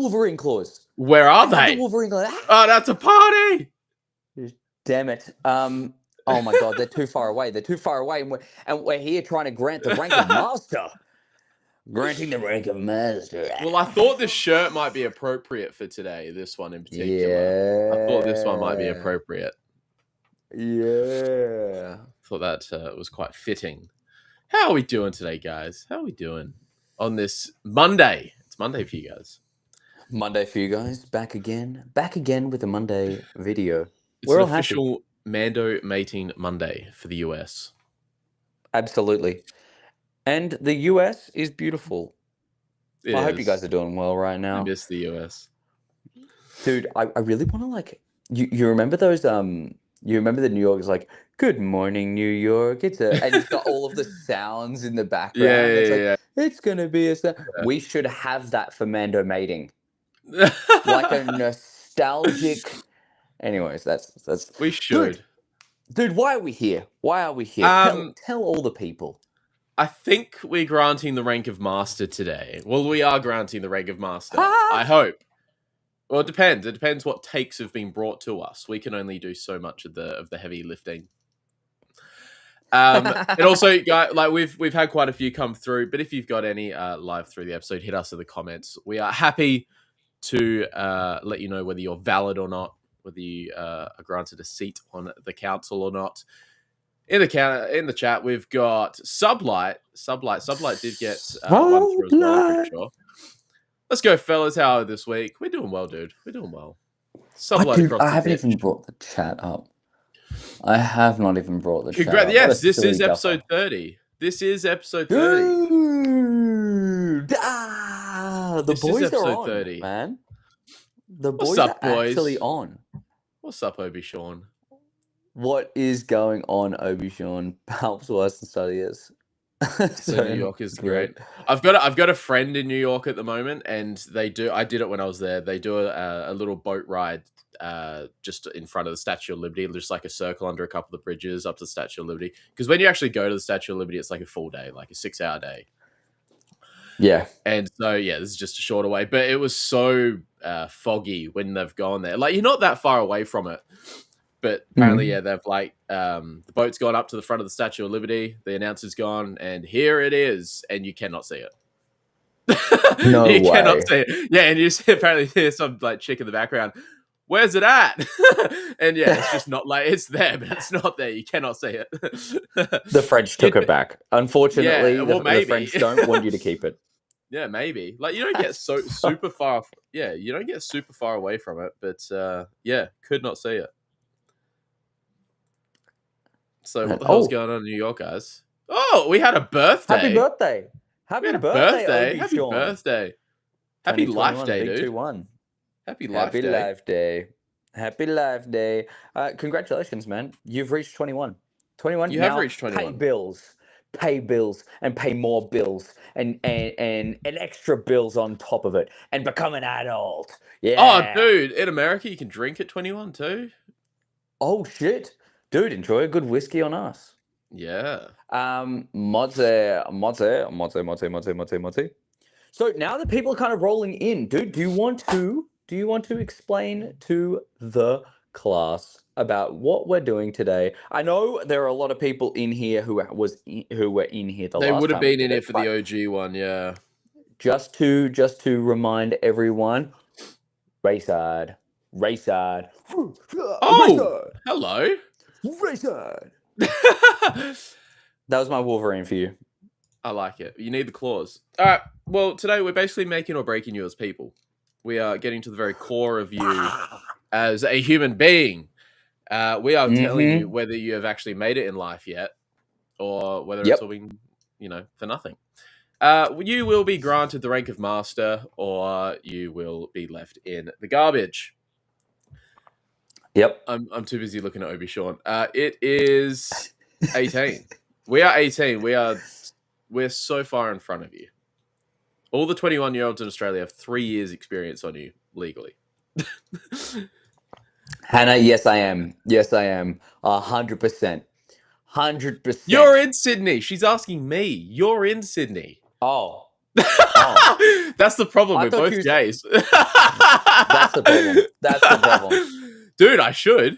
Wolverine claws. Where are I have they? the Wolverine claws. Oh, that's a party. Damn it. Oh my God, they're too far away. They're too far away, and we're here trying to grant the rank of master. Granting the rank of master. Well, I thought this shirt might be appropriate for today. This one in particular. Yeah. I thought this one might be appropriate. Yeah. Thought that was quite fitting. How are we doing today, guys? How are we doing on this Monday? It's Monday for you guys. Monday for you guys. Back again with a Monday video. It's an official Mando mating Monday for the US. Absolutely. And the US is beautiful. I hope you guys are doing well right now. I miss the US. Dude, I really want to like you remember those you remember the New York is like, good morning, New York. And it's got all of the sounds in the background. Yeah. It's gonna be a sound. Yeah. We should have that for Mando mating. Like a nostalgic. Anyways, that's we should. Dude, why are we here? Tell all the people. I think we're granting the rank of master today. Well, we are granting the rank of master. I hope. Well, it depends. It depends what takes have been brought to us. We can only do so much of the heavy lifting. And also, guys, like we've had quite a few come through. But if you've got any live through the episode, hit us in the comments. We are happy to let you know whether you're valid or not, whether you are granted a seat on the council or not. In the chat, we've got Sublight. Sublight did get one through as well, I'm pretty sure. Let's go, fellas. How are this week? We're doing well, dude. We're doing well. Sublight I haven't even brought the chat up. I have not even brought the chat up. Yes, this is episode 30. This is episode 30. Dude! The boys are on, 30. Man. The boys are actually on. What's up, Obi-Sean? What is going on, Obi-Sean? Helps worse than studies. So New York is great. I've got a friend in New York at the moment, and they do. I did it when I was there. They do a little boat ride just in front of the Statue of Liberty, just like a circle under a couple of the bridges up to the Statue of Liberty. Because when you actually go to the Statue of Liberty, it's like a full day, like a 6-hour day. Yeah. And so this is just a shorter way. But it was so foggy when they've gone there. Like you're not that far away from it. But apparently, they've like the boat's gone up to the front of the Statue of Liberty. The announcer's gone, and here it is, and you cannot see it. No you way. Cannot see it. Yeah, and you apparently hear some like chick in the background. Where's it at? And yeah, it's just not like it's there, but it's not there. You cannot see it. The French took it back. Unfortunately, the French don't want you to keep it. Yeah, maybe. Like you don't get super far. Yeah, you don't get super far away from it, but yeah, could not see it. So what the hell's going on in New York, guys? Oh, we had a birthday. Happy birthday. Happy birthday. Happy birthday. Happy Life Day, dude. Happy Life Day. Happy Life Day. Congratulations, man. You've reached 21. 21. You have reached 21. Pay bills and pay more bills and extra bills on top of it and become an adult. Yeah. Oh, dude, in America you can drink at 21 too. Oh shit. Dude, enjoy a good whiskey on us. Yeah. Mozzie. So now that people are kind of rolling in, dude, do you want to explain to the class about what we're doing today? I know there are a lot of people in here who were in here the last time. They would have been in it for the OG one, yeah. Just to remind everyone, Rayside. Oh, hello. Rayside. That was my Wolverine for you. I like it. You need the claws. All right. Well, today we're basically making or breaking you as people. We are getting to the very core of you as a human being. We are telling you whether you have actually made it in life yet, or whether it's all been, for nothing. You will be granted the rank of master, or you will be left in the garbage. Yep. I'm too busy looking at Obi-Sean. It is 18. We are 18. We're so far in front of you. All the 21-year-olds in Australia have 3 years experience on you legally. Hannah, yes, I am. 100%. 100%. You're in Sydney. She's asking me. You're in Sydney. Oh, Oh, That's the problem I with thought both you. Jays. That's the problem. That's the problem. Dude, I should.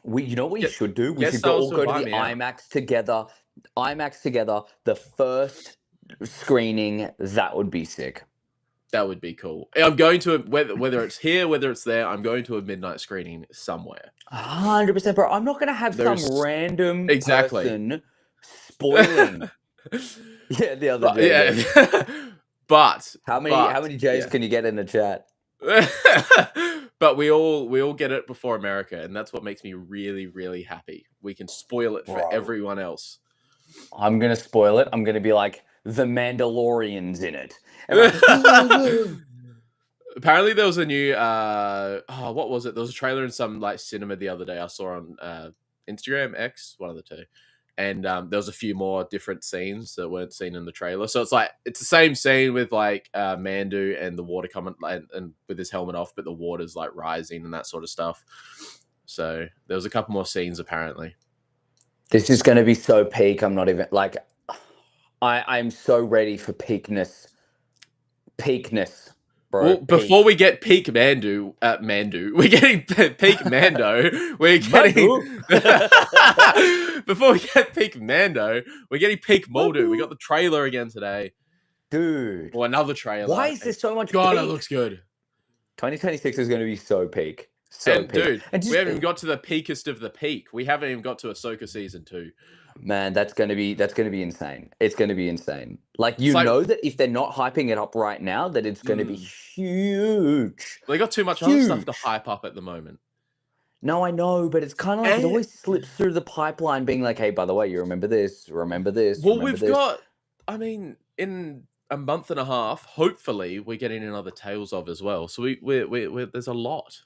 You know what we Get, should do? We get should Styles all to go to invite the me out. IMAX together. IMAX together. The first screening. That would be sick. That would be cool. I'm going to whether it's here, whether it's there. I'm going to a midnight screening somewhere. 100%, bro. I'm not gonna have some There's random exactly. person spoiling. Yeah, the other But, J. yeah, but How many J's yeah. can you get in the chat? But we all get it before America, and that's what makes me really, really happy. We can spoil it for Bro. everyone else. I'm gonna spoil it. I'm gonna be like the Mandalorian's in it. Like, apparently there was a new what was it? There was a trailer in some like cinema the other day I saw on Instagram, X, one of the two. And there was a few more different scenes that weren't seen in the trailer. So it's like it's the same scene with like Mandu and the water coming and with his helmet off, but the water's like rising and that sort of stuff. So there was a couple more scenes apparently. this is gonna be so peak. I'm not even like I'm so ready for peakness. Peakness. Bro, Well, before we get peak Mandu, we're getting peak Mando. We're getting before we get peak Mando, we're getting peak Moldu. We got the trailer again today, dude. or another trailer. Why is there so much? God, peak? it looks good. 2026 is going to be so peak. So and peak. dude, And just, we haven't even got to the peakest of the peak. We haven't even got to Ahsoka season 2. Man, that's gonna be insane. It's gonna be insane. Like you like, know that if they're not hyping it up right now, that it's gonna be huge. They got too much other stuff to hype up at the moment. No, I know, but it's kind of like it always slips through the pipeline, being like, "Hey, by the way, you remember this? Remember this? Well, remember we've this. got. I mean, in a month and a half, hopefully, we're getting another Tales of as well. So we there's a lot.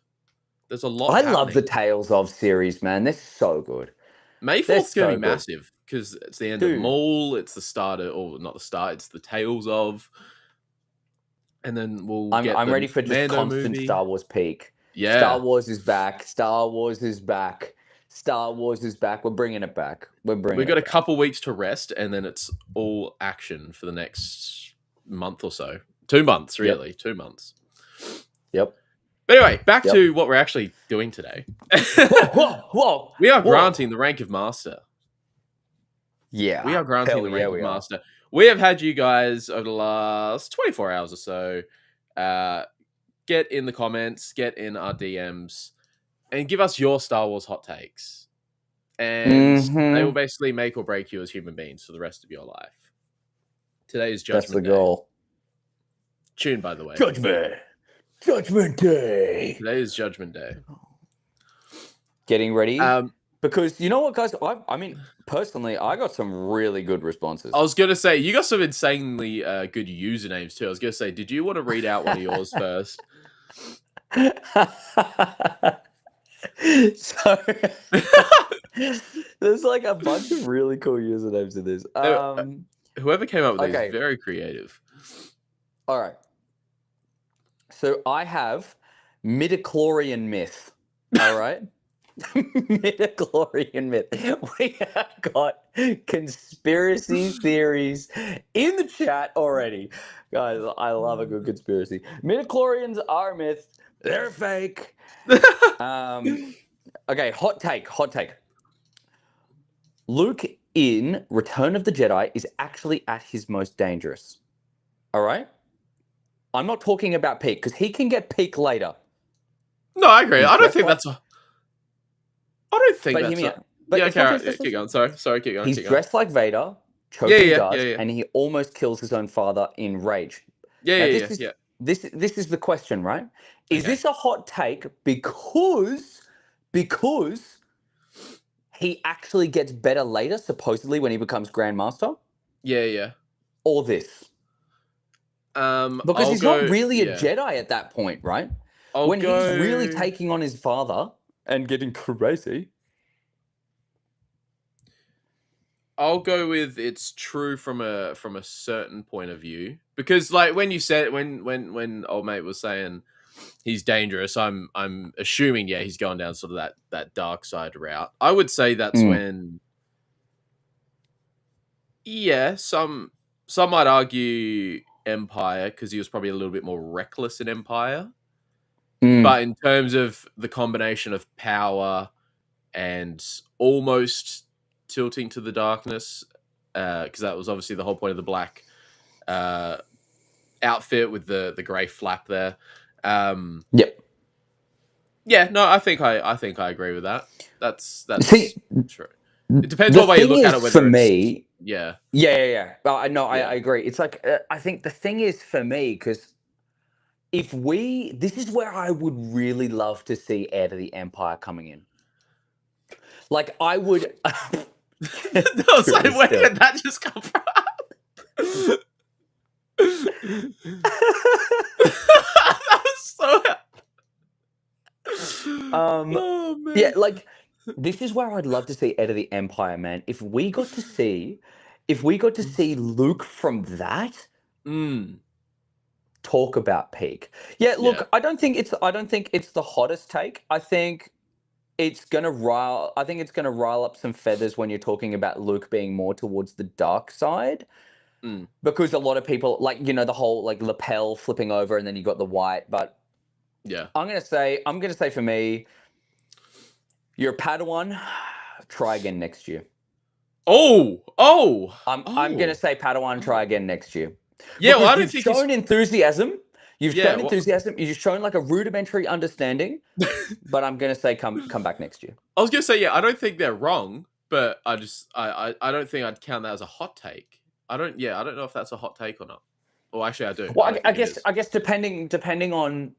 There's a lot. I happening. love the Tales of series, man. They're so good. May 4th's going to be massive because it's the end of Maul. It's the start of, or not the start. It's the Tales of, and then I'm ready for just Mando constant movie. Star Wars peak. Yeah, Star Wars is back. Star Wars is back. Star Wars is back. We're bringing it back. We've got a couple weeks to rest, and then it's all action for the next month or so. 2 months, really. Yep. 2 months. Yep. But anyway, back to what we're actually doing today. Whoa. We are granting the rank of Master. Yeah. We are granting the rank of Master. We have had you guys over the last 24 hours or so get in the comments, get in our DMs, and give us your Star Wars hot takes. And they will basically make or break you as human beings for the rest of your life. Today is Judgment Day. That's the goal. Tune, by the way. Judgment Day. Today is Judgment Day. Getting ready. Because you know what, guys? I mean, personally, I got some really good responses. I was going to say, you got some insanely good usernames too. I was going to say, did you want to read out one of yours first? So there's like a bunch of really cool usernames in this. Whoever came up with these is very creative. All right. So I have midichlorian myth. All right. Midichlorian myth. We have got conspiracy theories in the chat already. Guys, I love a good conspiracy. Midichlorians are a myth. They're fake. Okay, hot take. Luke in Return of the Jedi is actually at his most dangerous. All right? I'm not talking about peak, because he can get peak later. No, I agree. I don't think that's a... Keep going. Sorry, keep going. He's dressed like Vader, choking dust, and he almost kills his own father in rage. This is the question, right? Is this a hot take because he actually gets better later, supposedly, when he becomes Grandmaster? Yeah. Or this? Because he's not really a Jedi at that point, right? He's really taking on his father and getting crazy. I'll go with it's true from a certain point of view, because like when you said when old mate was saying he's dangerous, I'm assuming he's going down sort of that dark side route. I would say that's when some some might argue Empire because he was probably a little bit more reckless in Empire. But in terms of the combination of power and almost tilting to the darkness, because that was obviously the whole point of the black outfit with the grey flap there. Yep. Yeah, no, I think I agree with that. That's See, true. It depends the what way you thing look at is it. for Whether it's me, yeah, yeah. I know, yeah, I agree. It's like I think the thing is for me because this is where I would really love to see Heir to the Empire coming in. Like I would. no, so Truly where still. did that just come from? That was so. Oh man. Yeah, like this is where I'd love to see Heir to the Empire, man. If we got to see Luke from that, Mm, talk about peak. Yeah, yeah. look, I don't think it's the hottest take. I think it's gonna rile up some feathers when you're talking about Luke being more towards the dark side. Mm, Because a lot of people like, the whole like lapel flipping over and then you got the white. But yeah. I'm gonna say for me, you're a Padawan. Try again next year. I'm gonna Oh. say Padawan. Try again next year. Yeah, well, Because I don't think he's. You've Yeah, shown well, enthusiasm. You've shown like a rudimentary understanding. But I'm gonna say come back next year. I was gonna say yeah. I don't think they're wrong, but I don't think I'd count that as a hot take. I don't know if that's a hot take or not. Well, actually, I do. I Well, don't think it is. I guess depending on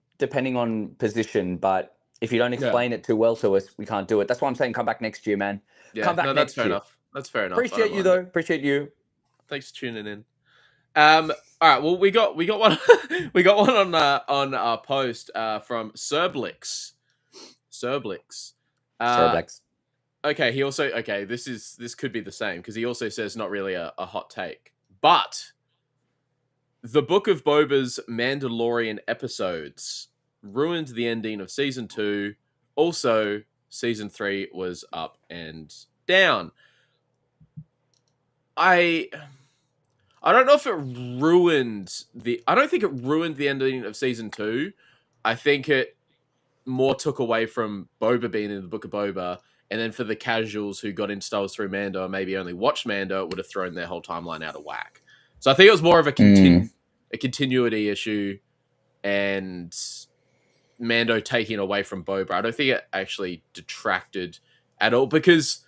position, but if you don't Yeah, explain it too well to us, we can't do it. That's why I'm saying come back next year, man. yeah. Come back No, that's next fair year. enough. That's fair enough. I don't Appreciate you mind it. though. Appreciate you. Thanks for tuning in. All right. Well, we got one. We got one on our post from Serblix. Serblix. Cereblex. Okay. This could be the same because he also says not really a hot take, but the Book of Boba's Mandalorian episodes ruined the ending of season 2. Also, season 3 was up and down. I don't know if it ruined I don't think it ruined the ending of season 2. I think it more took away from Boba being in the Book of Boba, and then for the casuals who got into Star Wars through Mando and maybe only watched Mando, it would have thrown their whole timeline out of whack. So I think it was more of a continuity issue and Mando taking away from Boba. I don't think it actually detracted at all because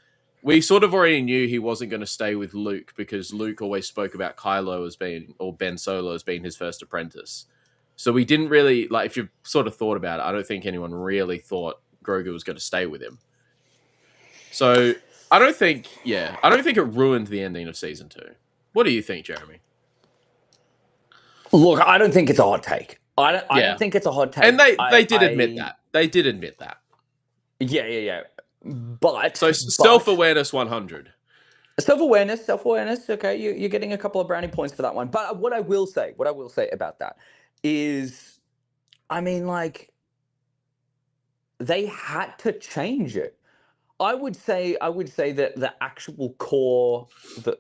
we sort of already knew he wasn't going to stay with Luke because Luke always spoke about Kylo as being, or Ben Solo as being his first apprentice. So we didn't really, like, if you've sort of thought about it, I don't think anyone really thought Grogu was going to stay with him. So I don't think it ruined the ending of season 2. What do you think, Jeremy? Look, I don't think it's a hot take. I don't think it's a hot take. And they did admit that. They did admit that. Yeah. But self-awareness 100. Self-awareness. Okay, you're getting a couple of brownie points for that one. But what I will say about that is, I mean, like, they had to change it. I would say that the actual core,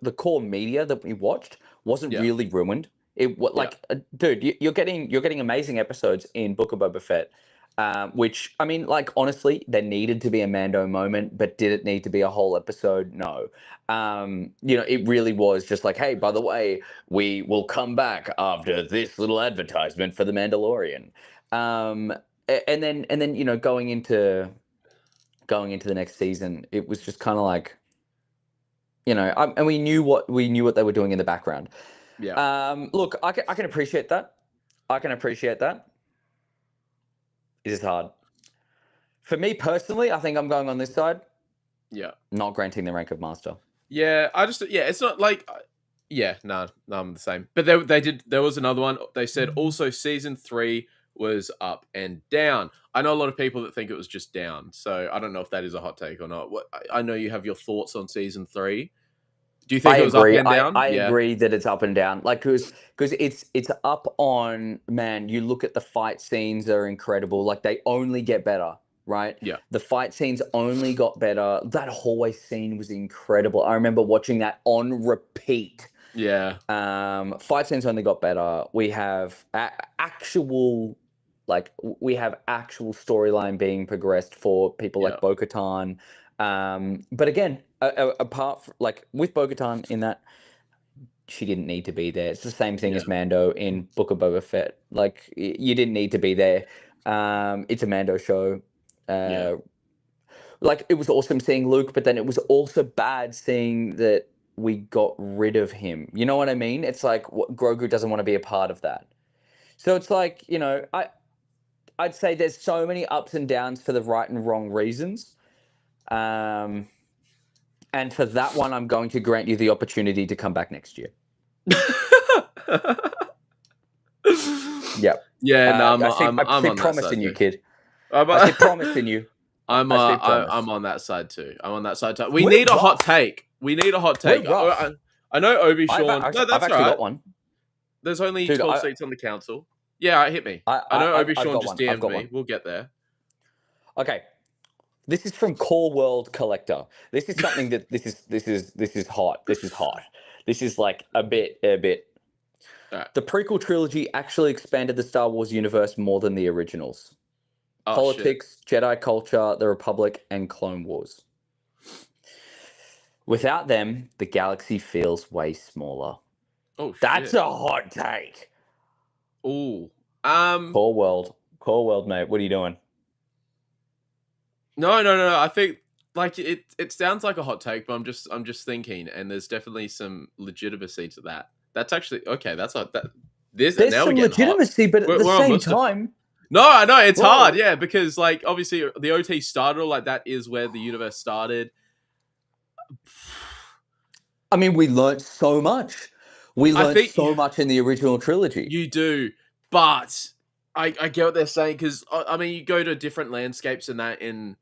the core media that we watched wasn't really ruined. Dude, you're getting amazing episodes in Book of Boba Fett, which, I mean, like, honestly, there needed to be a Mando moment, but did it need to be a whole episode? No. It really was just like, hey, by the way, we will come back after this little advertisement for the Mandalorian. And then going into the next season, it was just kind of like, and we knew what they were doing in the background. Yeah. Look, I can appreciate that. It is hard. For me personally, I think I'm going on this side. Yeah. Not granting the rank of master. Yeah, it's not like no, I'm the same. But there was another one. They said also season 3 was up and down. I know a lot of people that think it was just down. So I don't know if that is a hot take or not. I know you have your thoughts on season 3. Do you think it was up and down? I agree that it's up and down. Like, because it's up on, man, you look at the fight scenes, are incredible. Like, they only get better, right? Yeah. The fight scenes only got better. That hallway scene was incredible. I remember watching that on repeat Yeah. Fight scenes only got better. We have actual storyline being progressed for people Yeah. like Bo-Katan. But again, apart from, like with Bo-Katan in that, she didn't need to be there. It's the same thing Yeah. as Mando in Book of Boba Fett. Like you didn't need to be there. It's a Mando show. Yeah. Like it was awesome seeing Luke, but then it was also bad seeing that we got rid of him. You know what I mean? It's like Grogu doesn't want to be a part of that. So it's like, I'd say there's so many ups and downs for the right and wrong reasons. And for that one, I'm going to grant you the opportunity to come back next year. Yep. Yeah, no, I see I'm on that promise side in you, too. kid. I see promise in you. I'm I see promise. I'm on that side too. I'm on that side too. We We're need a hot rough. take. We need a hot take. We're rough. I know Obi I've Sean. No, that's actually right. got one. There's only Dude, 12 seats on the council. Yeah, hit me. I know Obi I've Sean got just one. I've DM'd got me. one. We'll get there. Okay. This is from Core World Collector. This is something that this is hot. This is hot. This is like a bit. Right. The prequel trilogy actually expanded the Star Wars universe more than the originals. Oh, Politics, Jedi culture, the Republic, and Clone Wars. Without them, the galaxy feels way smaller. Oh, That's shit. a hot take. Ooh. Core World, mate. What are you doing? No. I think like it sounds like a hot take, but I'm just thinking, and there's definitely some legitimacy to that. That's actually okay. That's not that. This There's now we're some getting hot. legitimacy, but at the We're on same Mustafa. time, No, I know it's Whoa. hard, yeah, because like obviously the OT started like that is where the universe started. I mean, we learnt so much. We I learnt think so much in the original trilogy. you do, but I get what they're saying because I mean you go to different landscapes and that in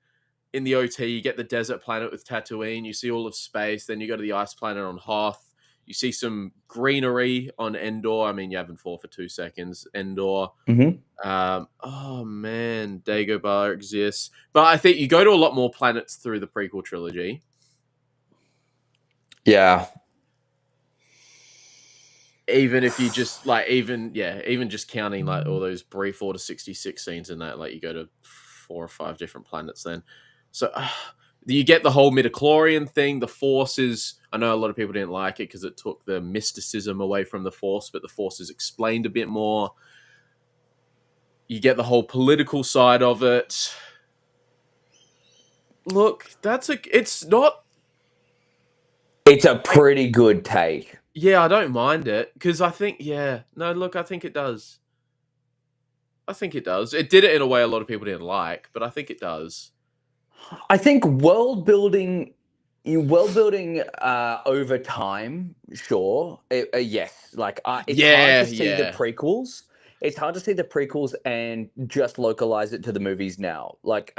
the OT you get the desert planet with Tatooine, you see all of space, then you go to the ice planet on Hoth, you see some greenery on Endor. I mean you haven't fought for 2 seconds, Endor. Mm-hmm. Oh man, Dagobah exists, but I think you go to a lot more planets through the prequel trilogy. Yeah. Even if you just like, even just counting like all those brief 4 to 66 scenes in that, like you go to 4 or 5 different planets. Then, so you get the whole midichlorian thing. The Force is. I know a lot of people didn't like it because it took the mysticism away from the Force, but the Force is explained a bit more. You get the whole political side of it. Look, it's not. It's a pretty good take. Yeah, I don't mind it because I think, yeah, no, look, I think it does. I think it does. It did it in a way a lot of people didn't like, but I think it does. I think world building over time, sure. Yes. Like it's hard to see the prequels. It's hard to see the prequels and just localize it to the movies now. Like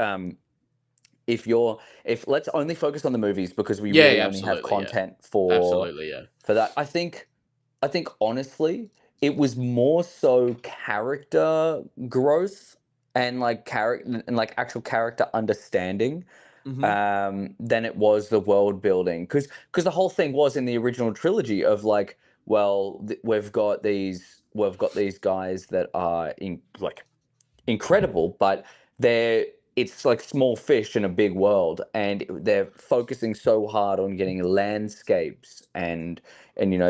if let's only focus on the movies because we really only have content for that. I think honestly it was more so character growth and like character and like actual character understanding than it was the world building, because the whole thing was in the original trilogy of like, well, we've got these guys that are incredible, but it's like small fish in a big world, and they're focusing so hard on getting landscapes and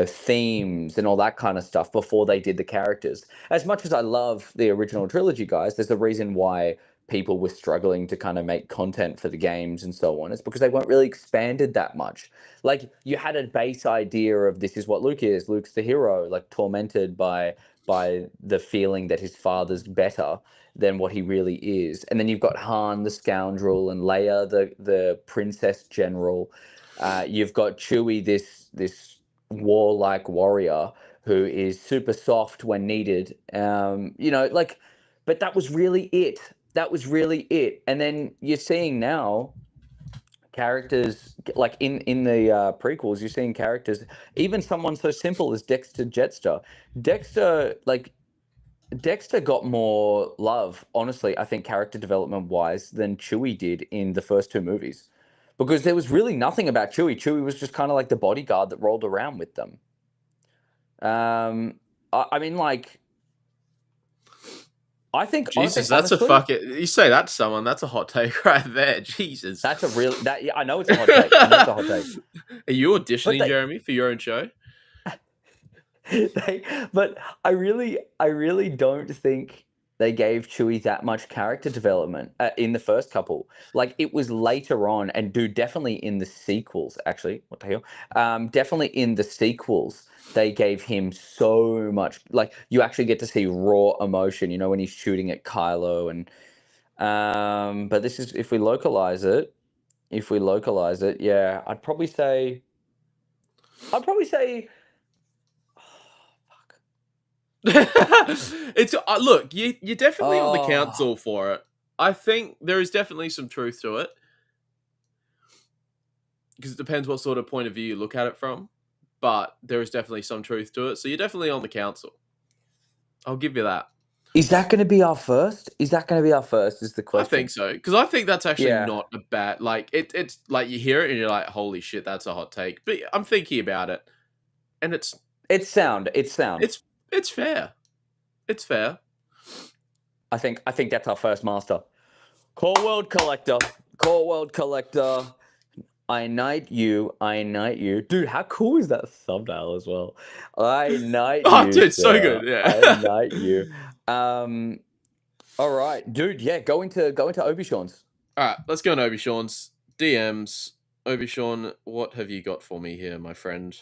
themes and all that kind of stuff before they did the characters. As much as I love the original trilogy, guys, there's a reason why people were struggling to kind of make content for the games and so on. It's because they weren't really expanded that much. Like, you had a base idea of this is what Luke is. Luke's the hero, like tormented by the feeling that his father's better than what he really is. And then you've got Han, the scoundrel, and Leia, the princess general. You've got Chewie, this warlike warrior who is super soft when needed. But that was really it. That was really it. And then you're seeing now characters like in the prequels. You're seeing characters, even someone so simple as Dexter Jetster. Dexter got more love, honestly, I think, character development wise, than Chewie did in the first 2 movies. Because there was really nothing about Chewie. Chewie was just kind of like the bodyguard that rolled around with them. I mean, like, I think Jesus, that's a honestly, fucking. You say that to someone, that's a hot take right there. Jesus. that's a real that yeah, I know it's a hot take. I know it's a hot take. Are you But auditioning, Jeremy, for your own show? they but I really don't think they gave Chewie that much character development in the first couple. Like it was later on, and dude, definitely in the sequels. Actually, what the hell? Definitely in the sequels, they gave him so much. Like you actually get to see raw emotion. You know when he's shooting at Kylo, and but this is if we localize it. If we localize it, yeah, I'd probably say. I'd probably say. Fuck. It's look, you're definitely on the Oh. council for it. I think there is definitely some truth to it because it depends what sort of point of view you look at it from. But there is definitely some truth to it, so you're definitely on the council. I'll give you that. Is that going to be our first? Is that going to be our first? Is the I question. think so because I think that's actually Yeah, not a bad like It's like you hear it and you're like, holy shit, that's a hot take. But I'm thinking about it, and it's sound. It's sound. it's it's fair. It's fair. I think that's our first master. Core World Collector. Core World Collector. I knight you. I knight you. Dude, how cool is that thumbnail as well? I knight Oh, you, dude, so sir. good. I Yeah. knight you. Um. All right, dude. Yeah, go into Obi-Sean's. All right, let's go on Obi Sean's DMs. Obi Sean, what have you got for me here, my friend?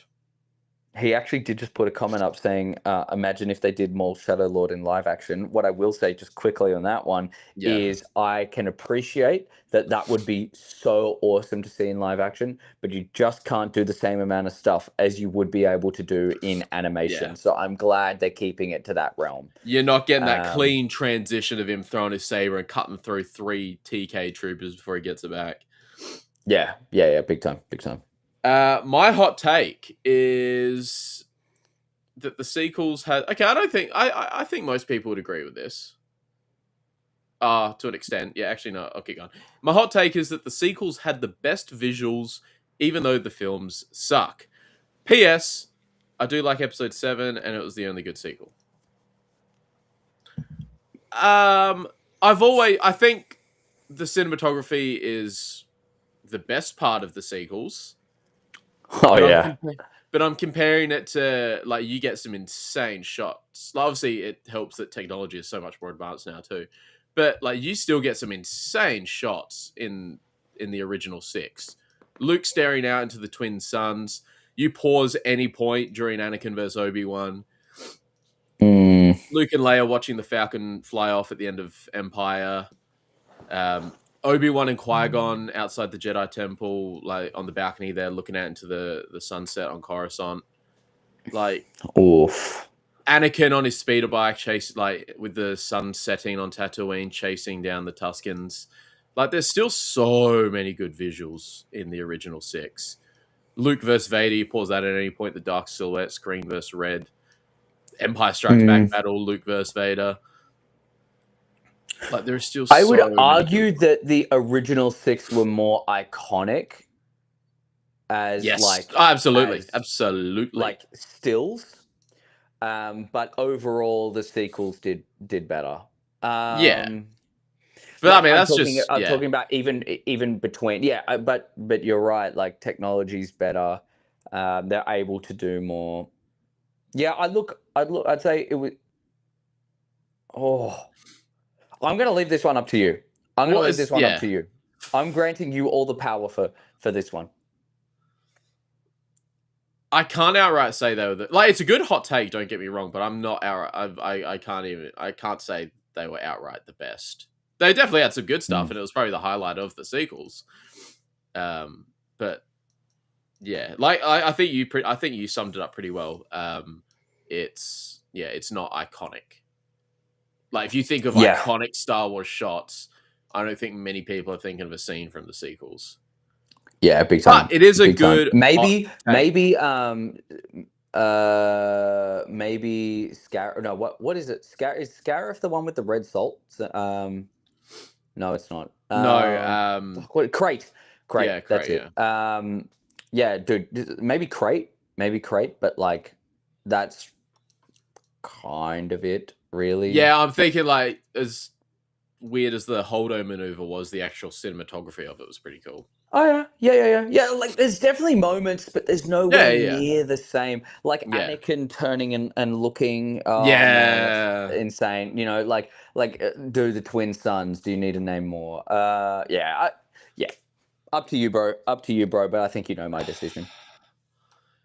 He actually did just put a comment up saying, imagine if they did more Shadow Lord in live action. What I will say just quickly on that one Yeah, is I can appreciate that that would be so awesome to see in live action, but you just can't do the same amount of stuff as you would be able to do in yeah. animation. So I'm glad they're keeping it to that realm. You're not getting that Um, clean transition of him throwing his saber and cutting through 3 TK troopers before he gets it back. yeah, yeah, yeah, big time, big time. My hot take is that the sequels had. Okay, I don't think I think most people would agree with this. To an extent. Yeah, actually, no, I'll keep going. My hot take is that the sequels had the best visuals, even though the films suck. P.S. I do like episode 7, and it was the only good sequel. I think the cinematography is the best part of the sequels, Oh, but yeah. I'm comparing it to like you get some insane shots. Like, obviously, it helps that technology is so much more advanced now too, but like you still get some insane shots in the original 6. Luke staring out into the twin suns. You pause any point during Anakin versus Obi-Wan. Mm, Luke and Leia watching the Falcon fly off at the end of Empire. Obi-Wan and Qui-Gon outside the Jedi Temple, like on the balcony there, looking out into the sunset on Coruscant. Like oof. Anakin on his speeder bike, chase like with the sun setting on Tatooine, chasing down the Tuskens. Like there's still so many good visuals in the original 6. Luke versus Vader, you pause that at any point. The Dark Silhouette, Green versus Red. Empire Strikes Back Mm. battle, Luke versus Vader. Like there's still I would so many good argue ones. that the original 6 were more iconic as Yes, like absolutely, as absolutely. like stills, but overall the sequels did better. Yeah, Um, but I like mean I'm that's talking just I'm yeah, talking about even between yeah, but you're right. Like technology's better. They're able to do more. Yeah, I'd say it was. Oh, I'm gonna leave this one up to you. I'm gonna what leave is this one up yeah. to you. I'm granting you all the power for this one. I can't outright say though that like it's a good hot take. Don't get me wrong, but I'm not outright. I can't say they were outright the best. They definitely had some good stuff, Mm. and it was probably the highlight of the sequels. But yeah, like I think you summed it up pretty well. It's not iconic. Like if you think of Yeah, iconic Star Wars shots, I don't think many people are thinking of a scene from the sequels. yeah, big But time, it is a big time. good hot Maybe, take. maybe Scar. No, what is it? Is Scarif the one with the red salt? No, it's not. No, Fuck, what crate? Crate. yeah, That's great, it. yeah. Yeah, dude. Maybe crate. Maybe crate. But like, that's kind of it, really. Yeah, I'm thinking like as weird as the Holdo maneuver was, the actual cinematography of it was pretty cool. Oh yeah. Like, there's definitely moments, but there's nowhere Yeah. near the same. Like Yeah. Anakin turning and looking. Oh man, that's Yeah. insane. You know, do the twin sons? Do you need to name more? Yeah. Up to you, bro. Up to you, bro. But I think you know my decision.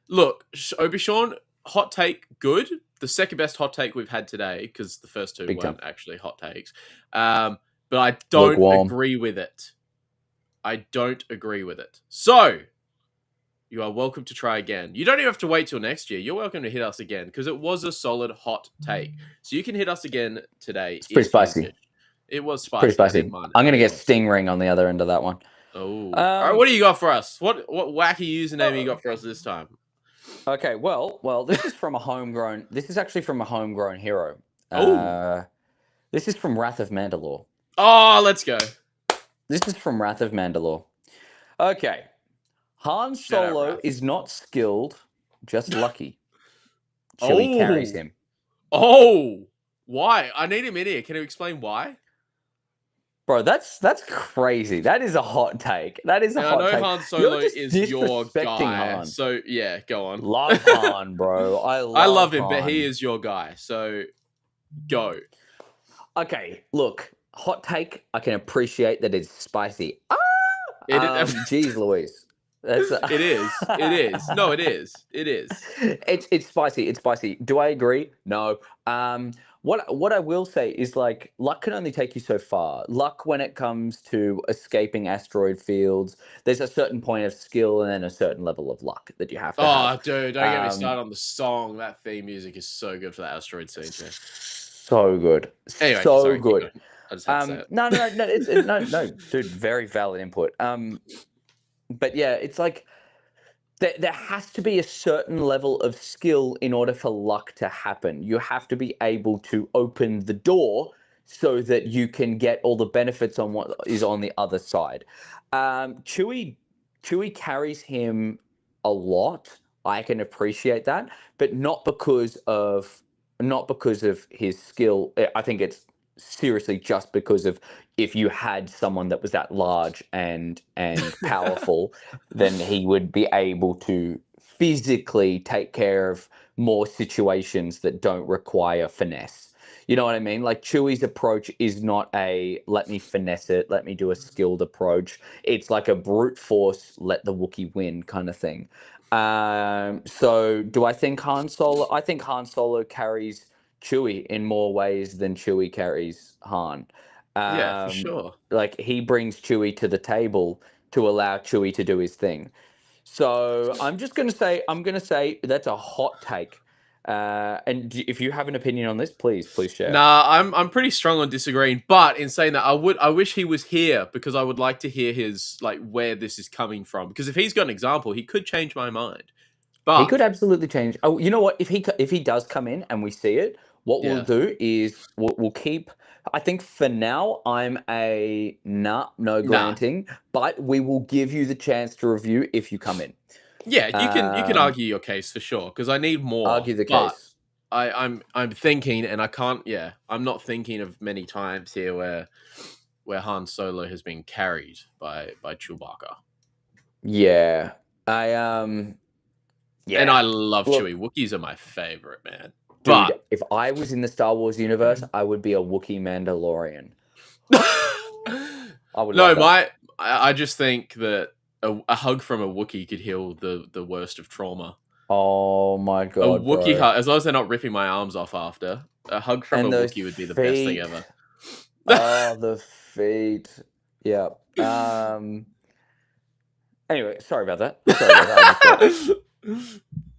Look, Obi-Sean, hot take, good. The second best hot take we've had today, because the first two Big time. weren't actually hot takes. But I don't Lukewarm. agree with it. I don't agree with it. So, you are welcome to try again. You don't even have to wait till next year. You're welcome to hit us again, because it was a solid hot take. So you can hit us again today. It's pretty if you spicy. wish. It was It's pretty spicy. I didn't spicy. mind it. I'm gonna get Stingring on the other end of that one. Oh. All right, what do you got for us? What wacky username you got for us this time? Okay, well, this is from a homegrown. This is actually from a homegrown hero. Oh. This is from Wrath of Mandalore. Oh, let's go. This is from Wrath of Mandalore. Okay, Han Solo is not skilled, just lucky. Chewie carries him. Oh, why? I need him in here. Can you explain why? Bro, that's crazy. That is a hot take. That is a hot take. I know Han Solo is your guy. Han. So, yeah, go on. Love Han, bro. I love him, Han. but he is your guy. So, go. Okay, look. Hot take. I can appreciate that it's spicy. Jeez Louise. It is. It is. No, it is. It is. It's spicy. It's spicy. Do I agree? No. What I will say is, like, luck can only take you so far. Luck when it comes to escaping asteroid fields, there's a certain point of skill and then a certain level of luck that you have to have. Oh, dude, don't get me started on the song. That theme music is so good for the asteroid scene. So good. Anyway, so sorry, good. I just had to say it. No, no, dude, very valid input. But yeah, it's like there has to be a certain level of skill in order for luck to happen. You have to be able to open the door so that you can get all the benefits on what is on the other side. Chewie carries him a lot. I can appreciate that, but not because of his skill. I think it's seriously just because of, if you had someone that was that large and powerful, then he would be able to physically take care of more situations that don't require finesse. You know what I mean? Like, Chewie's approach is not a let me finesse it, let me do a skilled approach. It's like a brute force, let the Wookiee win kind of thing. So do I think Han Solo? I think Han Solo carries Chewie in more ways than Chewie carries Han. Yeah, for sure. Like, he brings Chewie to the table to allow Chewie to do his thing. So I'm gonna say that's a hot take. And if you have an opinion on this, please share. Nah, I'm pretty strong on disagreeing, but in saying that, I wish he was here, because I would like to hear his, like, where this is coming from. Because if he's got an example, he could change my mind. But he could absolutely change. Oh, you know what? If he does come in and we see it, what we'll do is we'll keep. I think for now I'm no granting, but we will give you the chance to review if you come in. Yeah, you can argue your case for sure, because I need more. Argue the case. I'm thinking, and I can't. Yeah, I'm not thinking of many times here where Han Solo has been carried by Chewbacca. Yeah, Yeah. And I love Chewie. Wookiees are my favorite, man. Dude, but if I was in the Star Wars universe, I would be a Wookiee Mandalorian. I would love that. I just think that a hug from a Wookiee could heal the worst of trauma. Oh my god, a Wookiee bro. hug, as long as they're not ripping my arms off after. A hug from a Wookiee would be the best thing ever. Oh, the feet. Yeah. Anyway, sorry about that.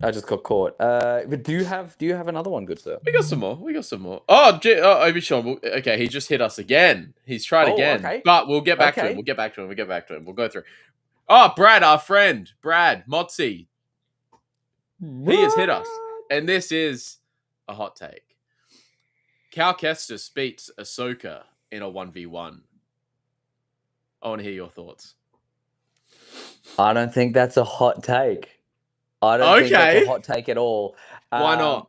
I just got caught. But do you have another one, good sir? We got some more. Oh, Obi-Sean. Okay, he just hit us again. He's tried again. Okay. But we'll get back to him. We'll get back to him. We'll go through. Oh, Brad, our friend. Brad, Motzi. He has hit us. And this is a hot take. Cal Kestis beats Ahsoka in a 1v1. I want to hear your thoughts. I don't think that's a hot take. I don't think that's a hot take at all. Why not?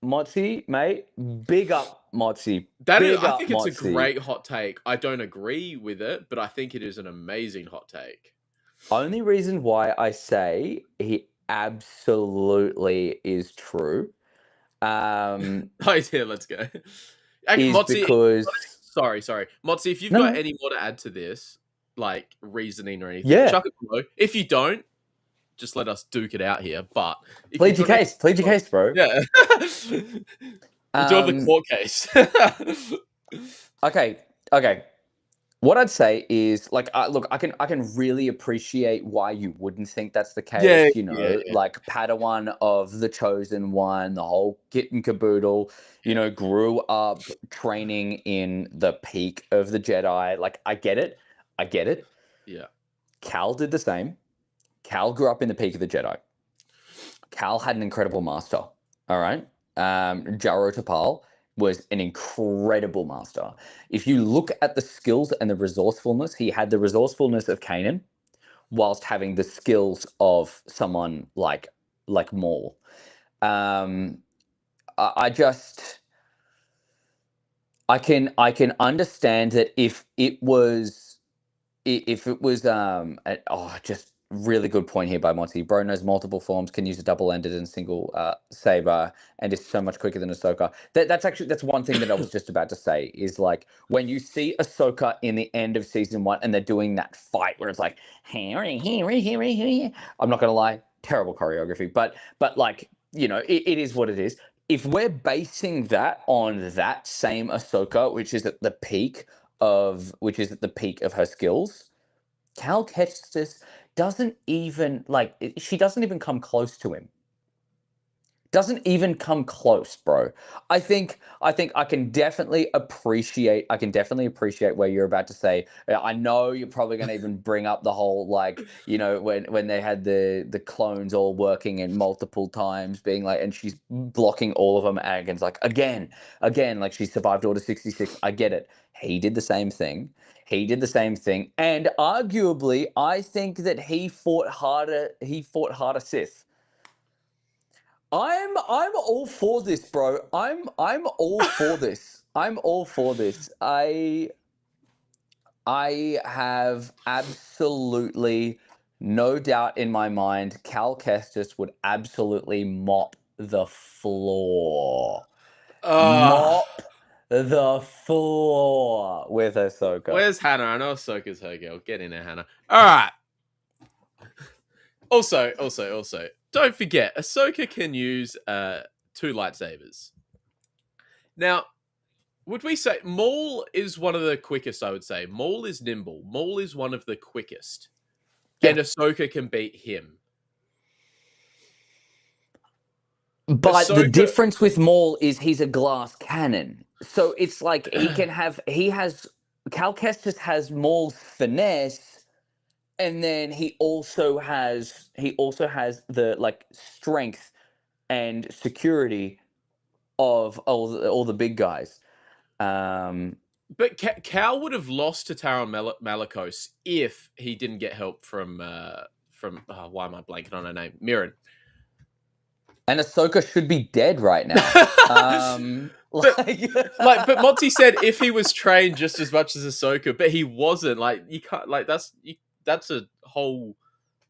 Motzi, mate, big up Motzi. That is, Big I up think it's a Motzi. great hot take. I don't agree with it, but I think it is an amazing hot take. Only reason why I say he absolutely is true Oh yeah, let's go. is Motzi, because sorry. Motzi, if you've no, got no, any more to add to this, like reasoning or anything, yeah, chuck it below. If you don't, just let us duke it out here. But if plead you've your got any, case, plead your case, bro. yeah, we'll do the Um, court case. okay, okay. What I'd say is, like, look, I can really appreciate why you wouldn't think that's the Yeah, case. You yeah, know, yeah, like Padawan of the Chosen One, the whole kit and caboodle. You yeah, know, grew up training in the peak of the Jedi. Like, I get it, I get it. yeah. Cal did the same. Cal grew up in the peak of the Jedi. Cal had an incredible master. All right. Jaro Tapal was an incredible master. If you look at the skills and the resourcefulness, he had the resourcefulness of Kanan whilst having the skills of someone like Maul. Um, I just I can understand that if it was just really good point here by Monty. Bro knows multiple forms, can use a double-ended and single saber, and is so much quicker than Ahsoka. That's one thing that I was just about to say is like when you see Ahsoka in the end of season 1 and they're doing that fight where it's like I'm not gonna lie, terrible choreography, but like it is what it is. If we're basing that on that same Ahsoka, which is at the peak of her skills, Cal Kestis doesn't even she doesn't even come close to him. Doesn't even come close, bro. I think I can definitely appreciate where you're about to say. I know you're probably going to even bring up the whole when they had the clones all working and multiple times being like, and she's blocking all of them. Anakin's like again, like she survived Order 66. I get it. He did the same thing. And arguably, I think that he fought harder. He fought harder Sith. I'm all for this, bro. I'm all for this. I'm all for this. I have absolutely no doubt in my mind Cal Kestis would absolutely mop the floor. Uh, Mop the floor with Ahsoka. where's Hannah? I know Ahsoka's her girl. Get in there, Hannah. All right. Also, don't forget, Ahsoka can use 2 lightsabers. Now, would we say Maul is one of the quickest? I would say Maul is nimble. Maul is one of the quickest, Yeah. and Ahsoka can beat him. But the Ahsoka, difference with Maul is he's a glass cannon. So it's like Cal Kestis has Maul's finesse, and then he also has the strength and security of all the big guys. but Cal would have lost to Taron Malicos if he didn't get help from why am I blanking on her name? Mirren. And Ahsoka should be dead right now. But but Monty said if he was trained just as much as Ahsoka, but he wasn't. Like you can't that's a whole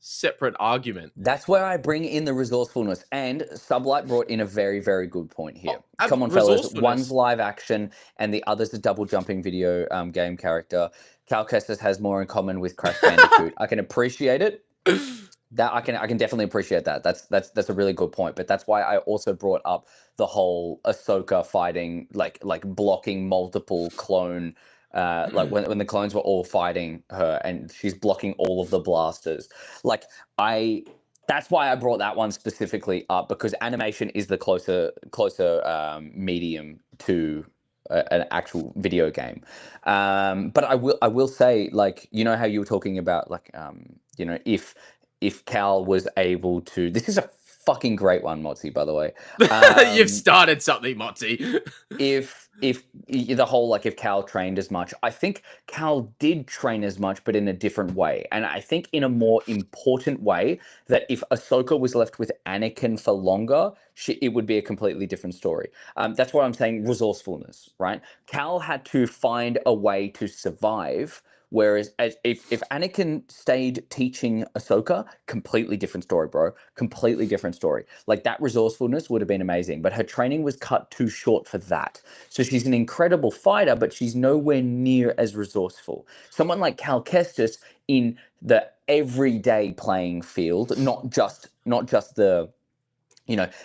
separate argument. That's where I bring in the resourcefulness. And Sublight brought in a very, very good point here. Come on, fellas. One's Resourcefulness. live action, and the other's a double jumping video game character. Cal Kestis has more in common with Crash Bandicoot. I can appreciate it. I can definitely appreciate that. That's a really good point. But that's why I also brought up the whole Ahsoka fighting, like blocking multiple clone. When the clones were all fighting her and she's blocking all of the blasters. That's why I brought that one specifically up, because animation is the closer medium to an actual video game. But I will say, how you were talking about if Cal was able to. This is a fucking great one, Motzi, by the way. You've started something, Motzi. If if the whole like if Cal trained as much. I think Cal did train as much, but in a different way, and I think in a more important way. That if Ahsoka was left with Anakin for longer, it would be a completely different story. That's what I'm saying. Resourcefulness, right? Cal had to find a way to survive. Whereas if Anakin stayed teaching Ahsoka, completely different story, bro. Completely different story. Like that resourcefulness would have been amazing, but her training was cut too short for that. So she's an incredible fighter, but she's nowhere near as resourceful. Someone like Cal Kestis in the everyday playing field, not just the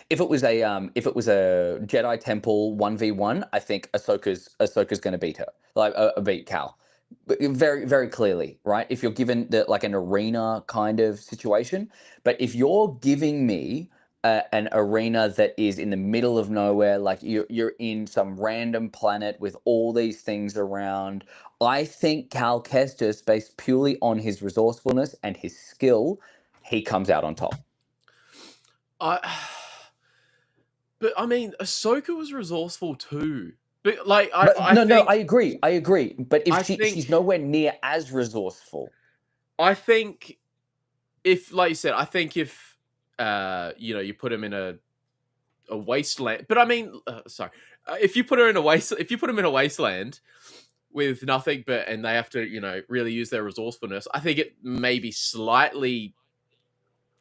if it was a Jedi Temple 1v1, I think Ahsoka's going to beat her, like beat Cal, but very very clearly, right? If you're given like an arena kind of situation, but if you're giving me an arena that is in the middle of nowhere, like you're in some random planet with all these things around, I think Cal Kestis, based purely on his resourcefulness and his skill, he comes out on top. But I mean, Ahsoka was resourceful too. But like, No, I agree. But if think she's nowhere near as resourceful. I think if, like you said, I think if you put him in a wasteland. But I mean, sorry, if you put him in a wasteland with nothing and they have to really use their resourcefulness, I think it maybe slightly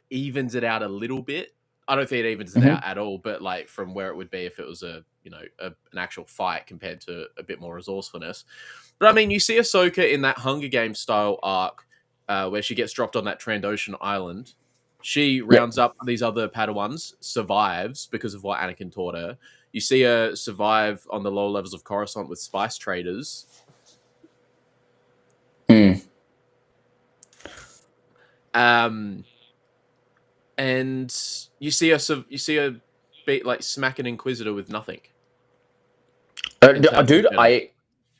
evens it out a little bit. I don't think it evens it out at all, but like from where it would be if it was an actual fight compared to a bit more resourcefulness. But I mean, you see Ahsoka in that Hunger Games style arc where she gets dropped on that Trandoshan island. She rounds up these other Padawans, survives because of what Anakin taught her. You see her survive on the lower levels of Coruscant with spice traders. And you see her beat like smack an Inquisitor with nothing. Dude, I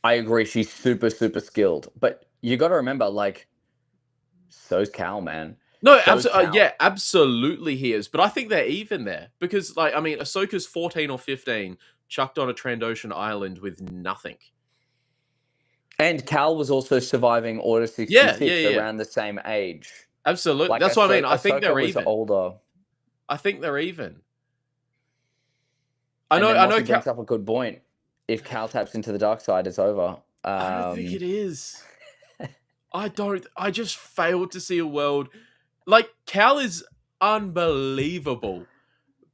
agree. She's super super skilled, but you got to remember, like, so's Cal, man. No, absolutely he is. But I think they're even there because, like, I mean, Ahsoka's 14 or 15, chucked on a Trandoshan island with nothing. And Cal was also surviving Order 66 around the same age. Absolutely. Like, that's what I mean. I think they're even. Older. I think they're even. I know. Cal brings up a good point. If Cal taps into the dark side, it's over. I don't think it is. I just failed to see a world like Cal is unbelievable,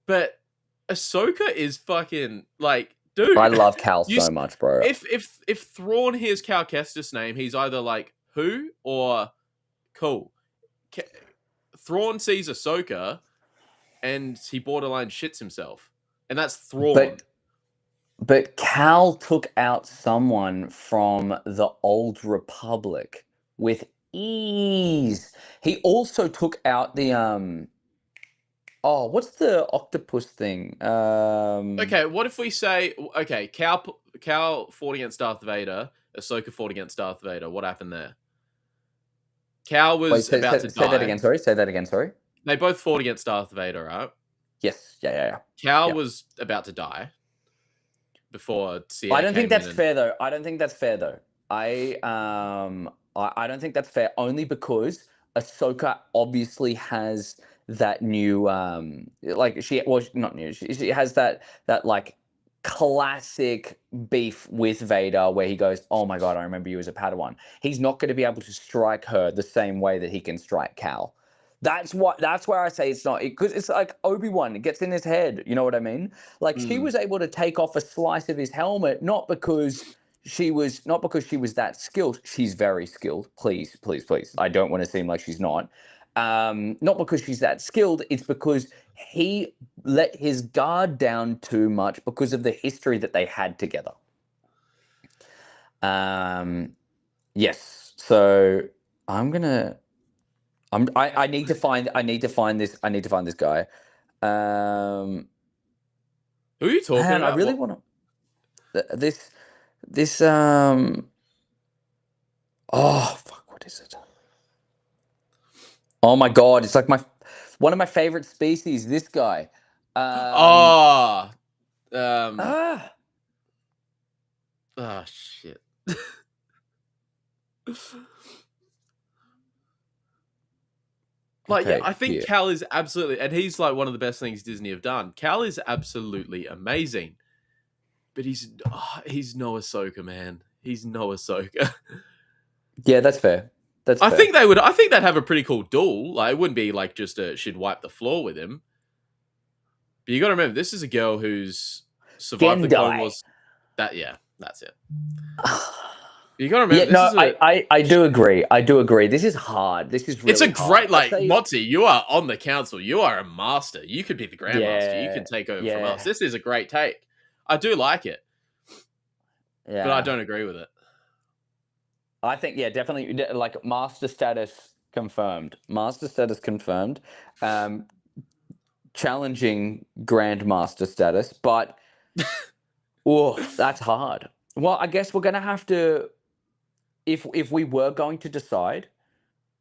but Ahsoka is fucking like, dude. I love Cal so much, bro. If Thrawn hears Cal Kestis' name, he's either like who or cool. Thrawn sees Ahsoka, and he borderline shits himself, and that's Thrawn. But Cal took out someone from the Old Republic with ease. He also took out the what's the octopus thing? Okay, what if we say Cal fought against Darth Vader, Ahsoka fought against Darth Vader. What happened there? Cal was about to die. Say that again, sorry. They both fought against Darth Vader, right? Yes. Yeah. Cal was about to die before CA I don't think that's fair though. I don't think that's fair. I don't think that's fair, only because Ahsoka obviously has that new not new. She has that like classic beef with Vader where he goes, "Oh my god, I remember you as a Padawan." He's not going to be able to strike her the same way that he can strike Cal. That's where I say it's not, because it's like Obi-Wan, it gets in his head. You know what I mean? Like she was able to take off a slice of his helmet, not because she was that skilled. She's very skilled. Please. I don't want to seem like she's not. Not because she's that skilled. It's because he let his guard down too much because of the history that they had together. Yes. So I need to find this guy. Who are you talking about? I really want to this oh fuck, what is it? Oh my god, it's like one of my favorite species, this guy. Oh shit. Like, yeah, Okay, I think here. Cal is absolutely, and he's like one of the best things Disney have done. Cal is absolutely amazing, but he's no Ahsoka, man. He's no Ahsoka. Yeah, that's fair. That's I fair. think they would. I think they'd have a pretty cool duel. Like, it wouldn't be like just she'd wipe the floor with him. But you got to remember, this is a girl who's survived the Clone Gendai. Wars. Yeah, that's it. You got to Yeah, remember, this no, is a. I do agree. I do agree. This is hard. This is It's a really hard. great, I like, say, Motzi, you are on the council. You are a master. You could be the Grandmaster. You yeah, can take over from us. yeah, This is a great take. I do like it, but I yeah. don't agree with it. I think, yeah, definitely, like, master status confirmed. Master status confirmed. Um, challenging grandmaster status, but oh, that's hard. Well, I guess we're gonna have to, if we were going to decide,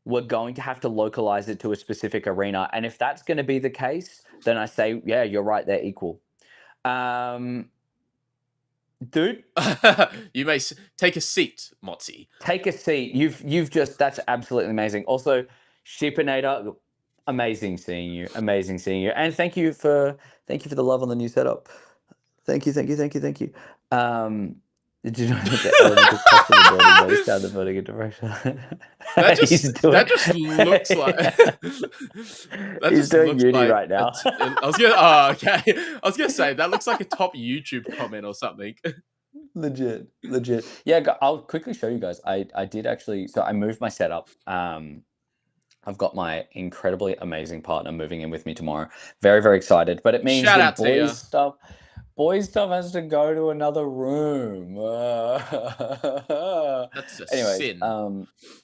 we're going to have to localize it to a specific arena, and if that's going to be the case, then I say, yeah, you're right, they're equal. Um, dude, You may take a seat, Motzi. take a seat. You've just, that's absolutely amazing. Also, Shipinator, amazing seeing you, amazing seeing you, and thank you for the love on the new setup. Thank you, thank you, thank you, thank you. Did you know that the elemental cluster the building based down the vertical direction? He's doing. That just looks like that He's just doing looks uni like right now. I was gonna. Oh, okay. I was gonna say that looks like a top YouTube comment or something. Legit, legit. Yeah, I'll quickly show you guys. I did actually. So I moved my setup. I've got my incredibly amazing partner moving in with me tomorrow. Very, very excited. But it means Shout that out to you. boys stuff has to go to another room. That's a Anyways, sin.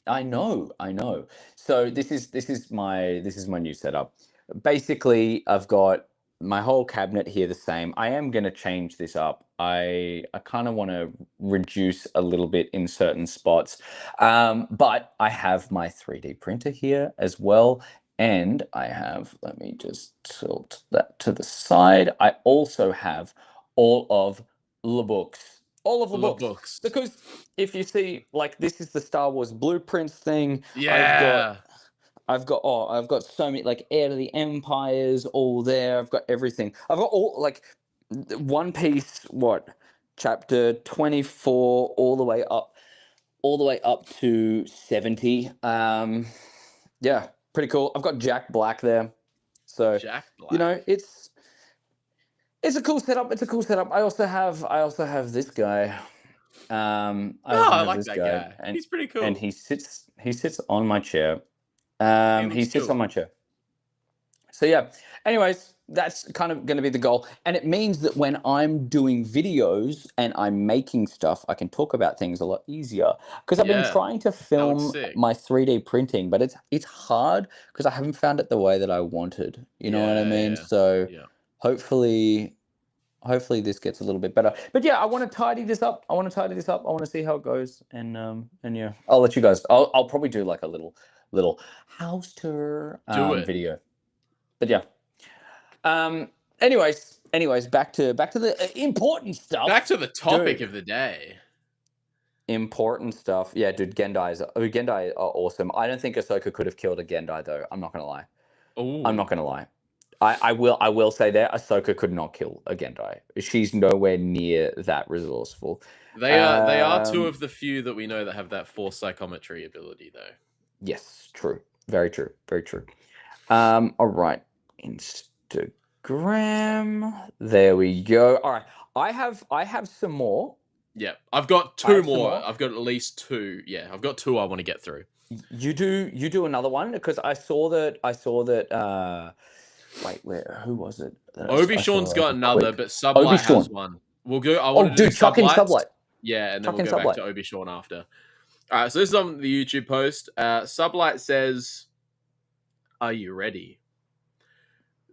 I know. So this is my new setup. Basically, I've got my whole cabinet here the same. I am going to change this up. I kind of want to reduce a little bit in certain spots. But I have my 3D printer here as well. And I have, let me just tilt that to the side. I also have all of the books. All of the The books. books. Because if you see, like, this is the Star Wars blueprints thing. Yeah. I've got so many, like, Heir to the Empires all there. I've got everything. I've got all, like, One Piece, what, chapter 24 all the way up to 70. Yeah, pretty cool. I've got Jack Black there. So, Jack Black. you know, it's a cool setup. It's a cool setup. I also have this guy. I also I have like this that guy, guy. He's pretty cool. and he sits on my chair. He He looks sits cool. on my chair. So yeah. Anyways, that's kind of going to be the goal, and it means that when I'm doing videos and I'm making stuff, I can talk about things a lot easier. Because I've been Yeah. trying to That looks film sick. my 3D printing, but it's hard because I haven't found it the way that I wanted. You know what I mean? So Yeah. hopefully this gets a little bit better. But yeah, I want to tidy this up. I want to see how it goes, and yeah, I'll let you guys. I'll probably do like a little house tour Do it. video. But yeah. Anyways, back to the important stuff. Back to the topic Dude. of the day. Important stuff. Yeah, dude, Gendai are awesome. I don't think Ahsoka could have killed a Gendai though. I'm not gonna lie. Oh. I'm not gonna lie. I will say that Ahsoka could not kill a Gendai. She's nowhere near that resourceful. They are two of the few that we know that have that force psychometry ability, though. Yes, true. Very true. Very true. All right. Instagram. There we go. All right. I have some more. Yeah, I've got two more. I've got at least two. Yeah, I've got two I want to get through. You do another one because I saw that. Wait, who was it? Obi-Sean's got another, but Sublight has one. We'll go. I want to do chuck in Sublight. Sublight. Yeah, and then we'll go back to Obi-Sean after. All right, so this is on the YouTube post. Sublight says, "Are you ready?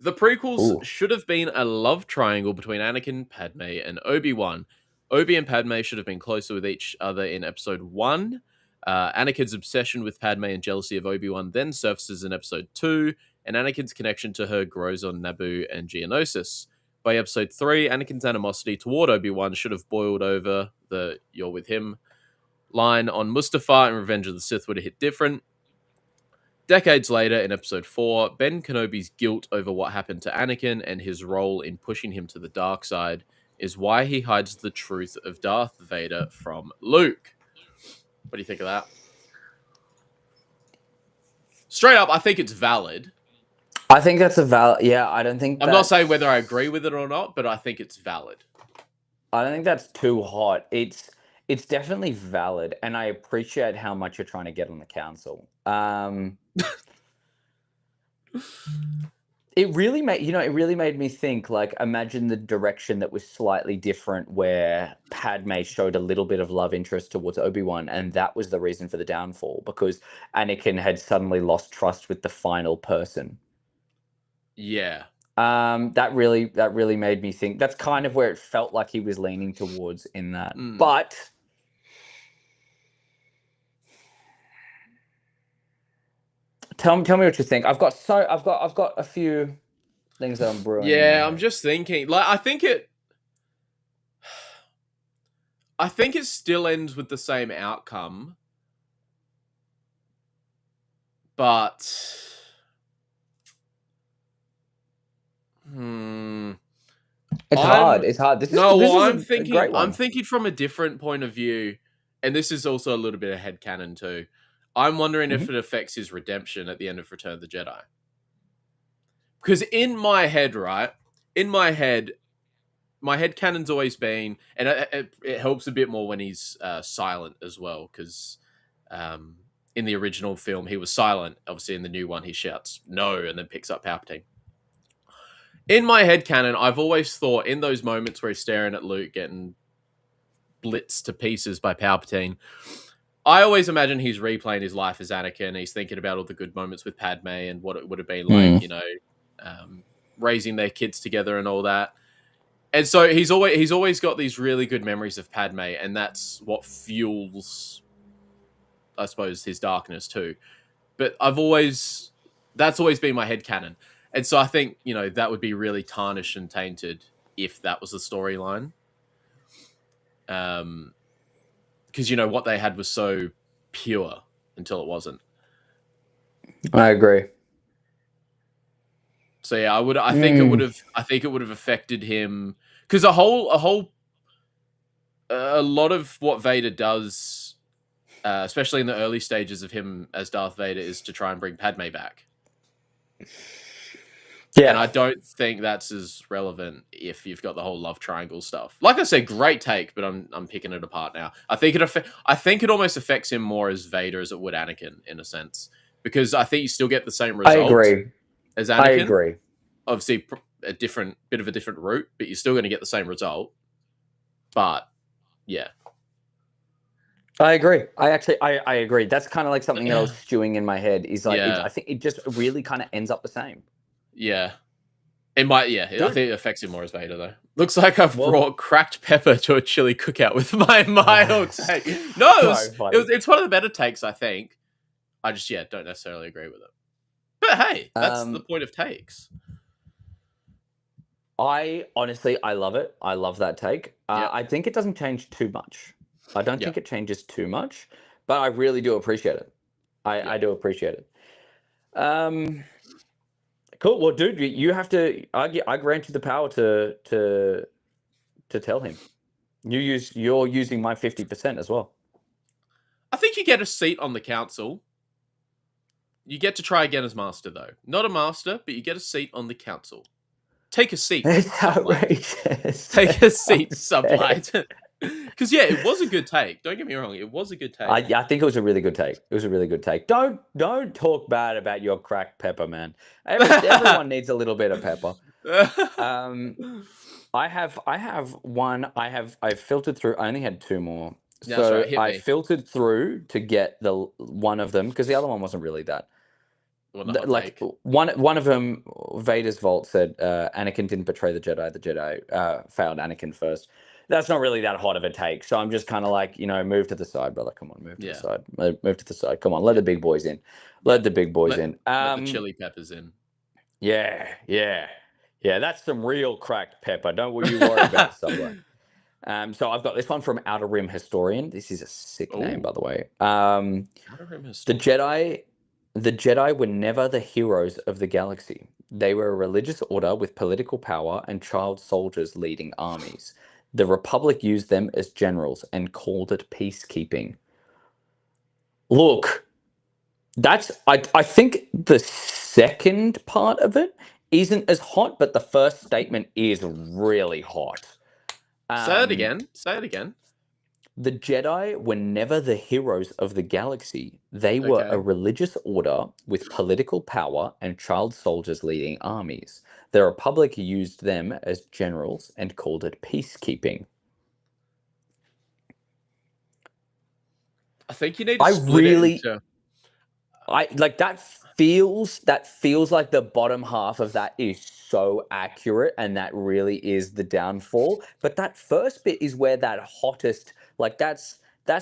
The prequels should have been a love triangle between Anakin, Padme, and Obi-Wan. Obi and Padme should have been closer with each other in Episode 1. Anakin's obsession with Padme and jealousy of Obi-Wan then surfaces in Episode 2, and Anakin's connection to her grows on Naboo and Geonosis. By episode 3, Anakin's animosity toward Obi-Wan should have boiled over. The "you're with him" line on Mustafar and Revenge of the Sith would have hit different. Decades later, in episode 4, Ben Kenobi's guilt over what happened to Anakin and his role in pushing him to the dark side is why he hides the truth of Darth Vader from Luke. What do you think of that? Straight up, I think it's valid. I think that's a valid. Yeah, I don't think. I'm not saying whether I agree with it or not, but I think it's valid. I don't think that's too hot. It's definitely valid, and I appreciate how much you're trying to get on the council. It really made me think, like, imagine the direction that was slightly different, where Padme showed a little bit of love interest towards Obi-Wan, and that was the reason for the downfall, because Anakin had suddenly lost trust with the final person. Yeah. That really made me think. That's kind of where it felt like he was leaning towards in that. But tell me what you think. I've got a few things that I'm brewing. Yeah, I'm just thinking. Like, I think it still ends with the same outcome, but it's hard. It's hard. I'm thinking from a different point of view, and this is also a little bit of headcanon too. I'm wondering if it affects his redemption at the end of Return of the Jedi. Because in my head, my headcanon's always been, and it helps a bit more when he's silent as well, because in the original film, he was silent. Obviously, in the new one, he shouts "no" and then picks up Palpatine. In my headcanon, I've always thought, in those moments where he's staring at Luke getting blitzed to pieces by Palpatine, I always imagine he's replaying his life as Anakin. He's thinking about all the good moments with Padme and what it would have been like, raising their kids together and all that. And so he's always got these really good memories of Padme, and that's what fuels, I suppose, his darkness too. But that's always been my headcanon. And so I think, that would be really tarnished and tainted if that was the storyline. Because, what they had was so pure until it wasn't. I agree. So yeah, I think it would have affected him, because a lot of what Vader does, especially in the early stages of him as Darth Vader, is to try and bring Padme back. Yeah, and I don't think that's as relevant if you've got the whole love triangle stuff. Like I said, great take, but I'm picking it apart now. I think it almost affects him more as Vader as it would Anakin, in a sense, because I think you still get the same result. I agree. As Anakin. I agree. Obviously, a bit of a different route, but you're still going to get the same result. But yeah, I agree. I agree. That's kind of like something that I was stewing in my head. Is like, I think it just really kind of ends up the same. Yeah, it might. Yeah, I think it affects him more as Vader, though. Looks like I've brought cracked pepper to a chili cookout with my mild take. No, it's one of the better takes, I think. I just don't necessarily agree with it. But hey, that's the point of takes. I love it. I love that take. I think it doesn't change too much. I don't think it changes too much, but I really do appreciate it. I do appreciate it. Cool. Well, dude, you have to. I grant you the power to tell him. You're using my 50% as well. I think you get a seat on the council. You get to try again as master, though. Not a master, but you get a seat on the council. Take a seat. It's outrageous. Take a seat, sublight. Because it was a good take. Don't get me wrong, it was a good take. I think it was a really good take. It was a really good take. Don't talk bad about your cracked pepper, man. Everyone needs a little bit of pepper. I have one. I've filtered through. I only had two more. So I filtered through to get the one of them, because the other one wasn't really that. Like one of them, Vader's vault said Anakin didn't betray the Jedi. The Jedi failed Anakin first. That's not really that hot of a take. So I'm just kind of like, move to the side, brother. Come on, move to the side. Move to the side. Come on, let the big boys in. Let the big boys in. Let the chili peppers in. Yeah. Yeah, that's some real cracked pepper. Don't you worry about Subway. So I've got this one from Outer Rim Historian. This is a sick name, by Oh, the way. Outer Rim The Historian. Jedi were never the heroes of the galaxy. They were a religious order with political power and child soldiers leading armies. The Republic used them as generals and called it peacekeeping. Look, I think the second part of it isn't as hot, but the first statement is really hot. Say it Um, again. Say it again. The Jedi were never the heroes of the galaxy. They were a Okay. religious order with political power and child soldiers leading armies. The Republic used them as generals and called it peacekeeping. I think you need to I split it really, into. I like that feels like the bottom half of that is so accurate, and that really is the downfall. But that first bit is where that hottest, like that's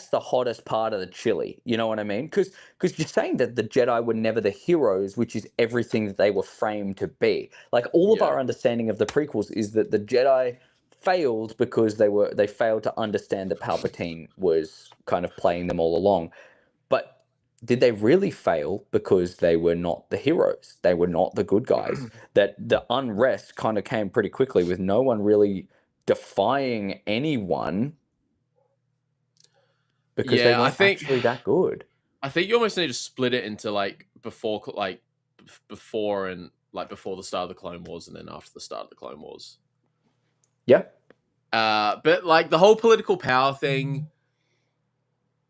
the hottest part of the chili. You know what I mean? Because you're saying that the Jedi were never the heroes, which is everything that they were framed to be. Like all of Yeah. our understanding of the prequels is that the Jedi failed because they failed to understand that Palpatine was kind of playing them all along. But did they really fail because they were not the heroes? They were not the good guys. That the unrest kind of came pretty quickly with no one really defying anyone because they Yeah, weren't actually that good. I think you almost need to split it into like before and like before the start of the Clone Wars and then after the start of the Clone Wars. Yeah. But like the whole political power thing,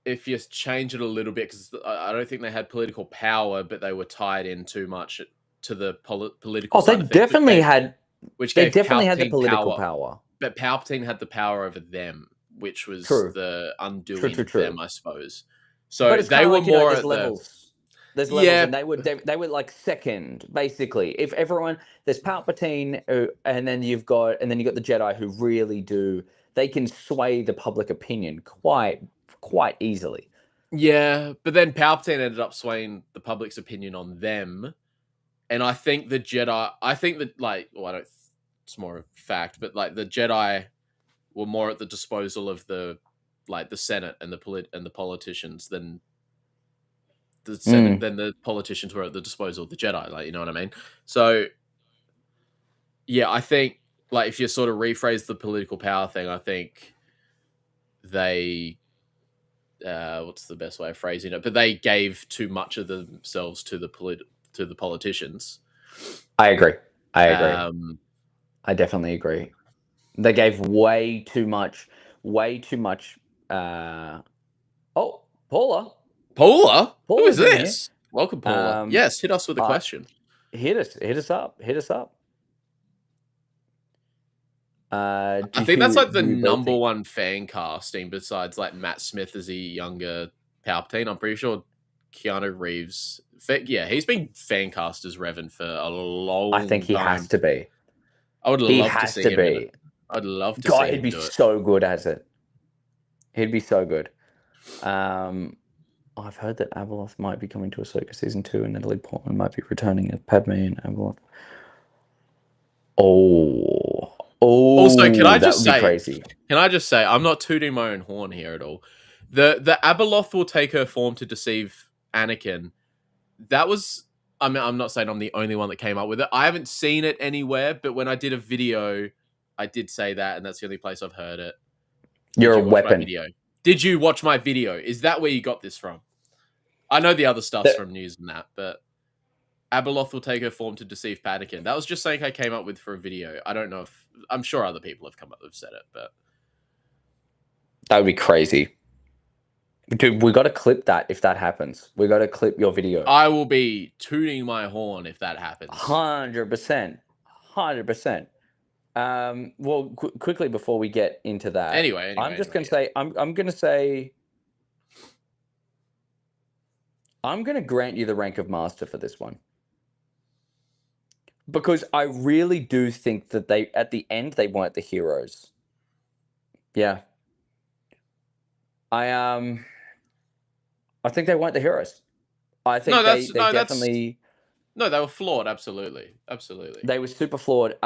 if you change it a little bit, because I don't think they had political power, but they were tied in too much to the political Oh, side of things, which they gave definitely had the Palpatine political power. power. But Palpatine had the power over them, which was True. the True, undoing true, of them, true. I suppose. But So it's kind they of were like, more there's at the levels. There's levels, yeah, and they were like second, basically. If everyone there's Palpatine, and then you got the Jedi who really do they can sway the public opinion quite easily. yeah. But then Palpatine ended up swaying the public's opinion on them, and I think the Jedi. I think that like, well, I don't. It's more a fact, but like the Jedi were more at the disposal of the Senate and the politicians than the Senate Mm, than the politicians were at the disposal of the Jedi. Like, you know what I mean? So yeah, I think like if you sort of rephrase the political power thing, I think they what's the best way of phrasing it? But they gave too much of themselves to the politicians. I agree. I agree. Um, I definitely agree. They gave way too much. Way too much. Uh, oh, Paula. Paula, who is Paula's in here. this? Welcome, Paula. Um, Yes, hit us with a I question. hit us up. Hit us up. I Do think that's like the do you both number think? one fan casting besides like Matt Smith as a younger Palpatine. I'm pretty sure Keanu Reeves. Yeah, he's been fan cast as Revan for a I think long he has time. to be. I would He love to has see to him in it. be. I'd love to God, see he'd him be do it. so good as it. He'd be so good. I've heard that Abeloth might be coming to Ahsoka season 2, and Natalie Portman might be returning as Padme and Abeloth. Oh, Also, can I that just would be say, crazy. I'm not tooting my own horn here at all. The Abeloth will take her form to deceive Anakin. That was, I mean, I'm not saying I'm the only one that came up with it. I haven't seen it anywhere, but when I did a video, I did say that, and that's the only place I've heard it. You're Did a you watch my weapon. video? Did you watch my video? Is that where you got this from? I know the other stuff's That, from news and that, but Abeloth will take her form to deceive Panakin. That was just something I came up with for a video. I don't know if I'm sure other people have come up with said it, but that would be crazy. Dude, we got to clip that if that happens. We got to clip your video. I will be tooting my horn if that happens. 100%. 100%. Well, quickly before we get into that, Anyway, I'm just going to yeah. say, I'm going to say, I'm going to grant you the rank of master for this one. Because I really do think that at the end, they weren't the heroes. Yeah. I think they weren't the heroes. I think No, they that's no, that's definitely No, they were flawed. Absolutely. They were super flawed.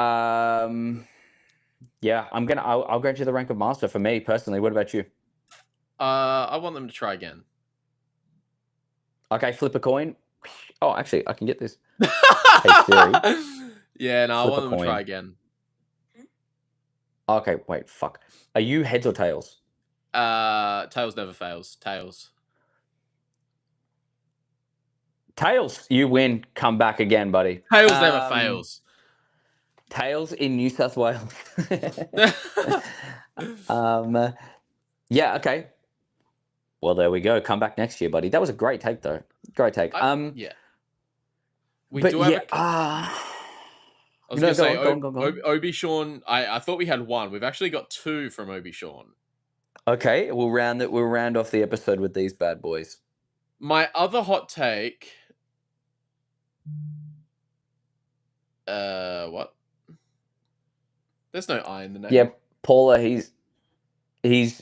Yeah, I'll grant you the rank of master for me personally. What about you? I want them to try again. Okay, flip a coin. Oh, actually, I can get this. Hey Siri, Yeah, no, I flip a want them to try coin. again. Okay, wait, fuck. Are you heads or tails? Tails never fails. Tails. Tails, you win. Come back again, buddy. Tails never fails. Tails in New South Wales. um, yeah, okay. Well, there we go. Come back next year, buddy. That was a great take, though. Great take. Yeah. We But do have yeah, a. I was no, gonna say go on. Obi Sean. I thought we had one. We've actually got two from Obi Sean. Okay, we'll round off the episode with these bad boys. My other hot take. What? There's no I in the name. Yeah, Paula. He's just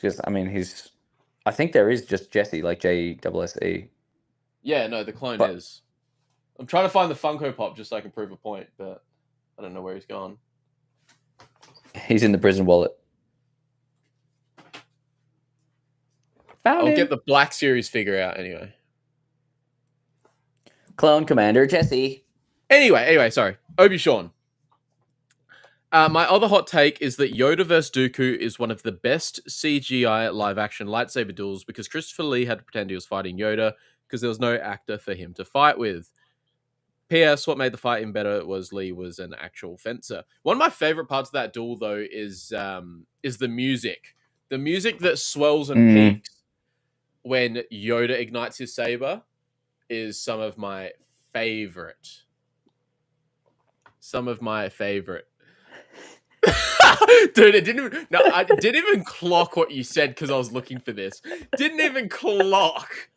because I think there is just Jesse, like JSSE. Yeah, no, the clone But is. I'm trying to find the Funko Pop just so I can prove a point, but I don't know where he's gone. he's in the prison wallet. I'll get the Black Series figure out anyway. Clone Commander Jesse. Anyway, sorry. Obi Sean. My other hot take is that Yoda vs. Dooku is one of the best CGI live-action lightsaber duels because Christopher Lee had to pretend he was fighting Yoda because there was no actor for him to fight with. P.S. What made the fight even better was Lee was an actual fencer. One of my favorite parts of that duel, though, is the music. The music that swells and peaks when Yoda ignites his saber is some of my favorite. Dude, I didn't even clock what you said because I was looking for this. Didn't even clock.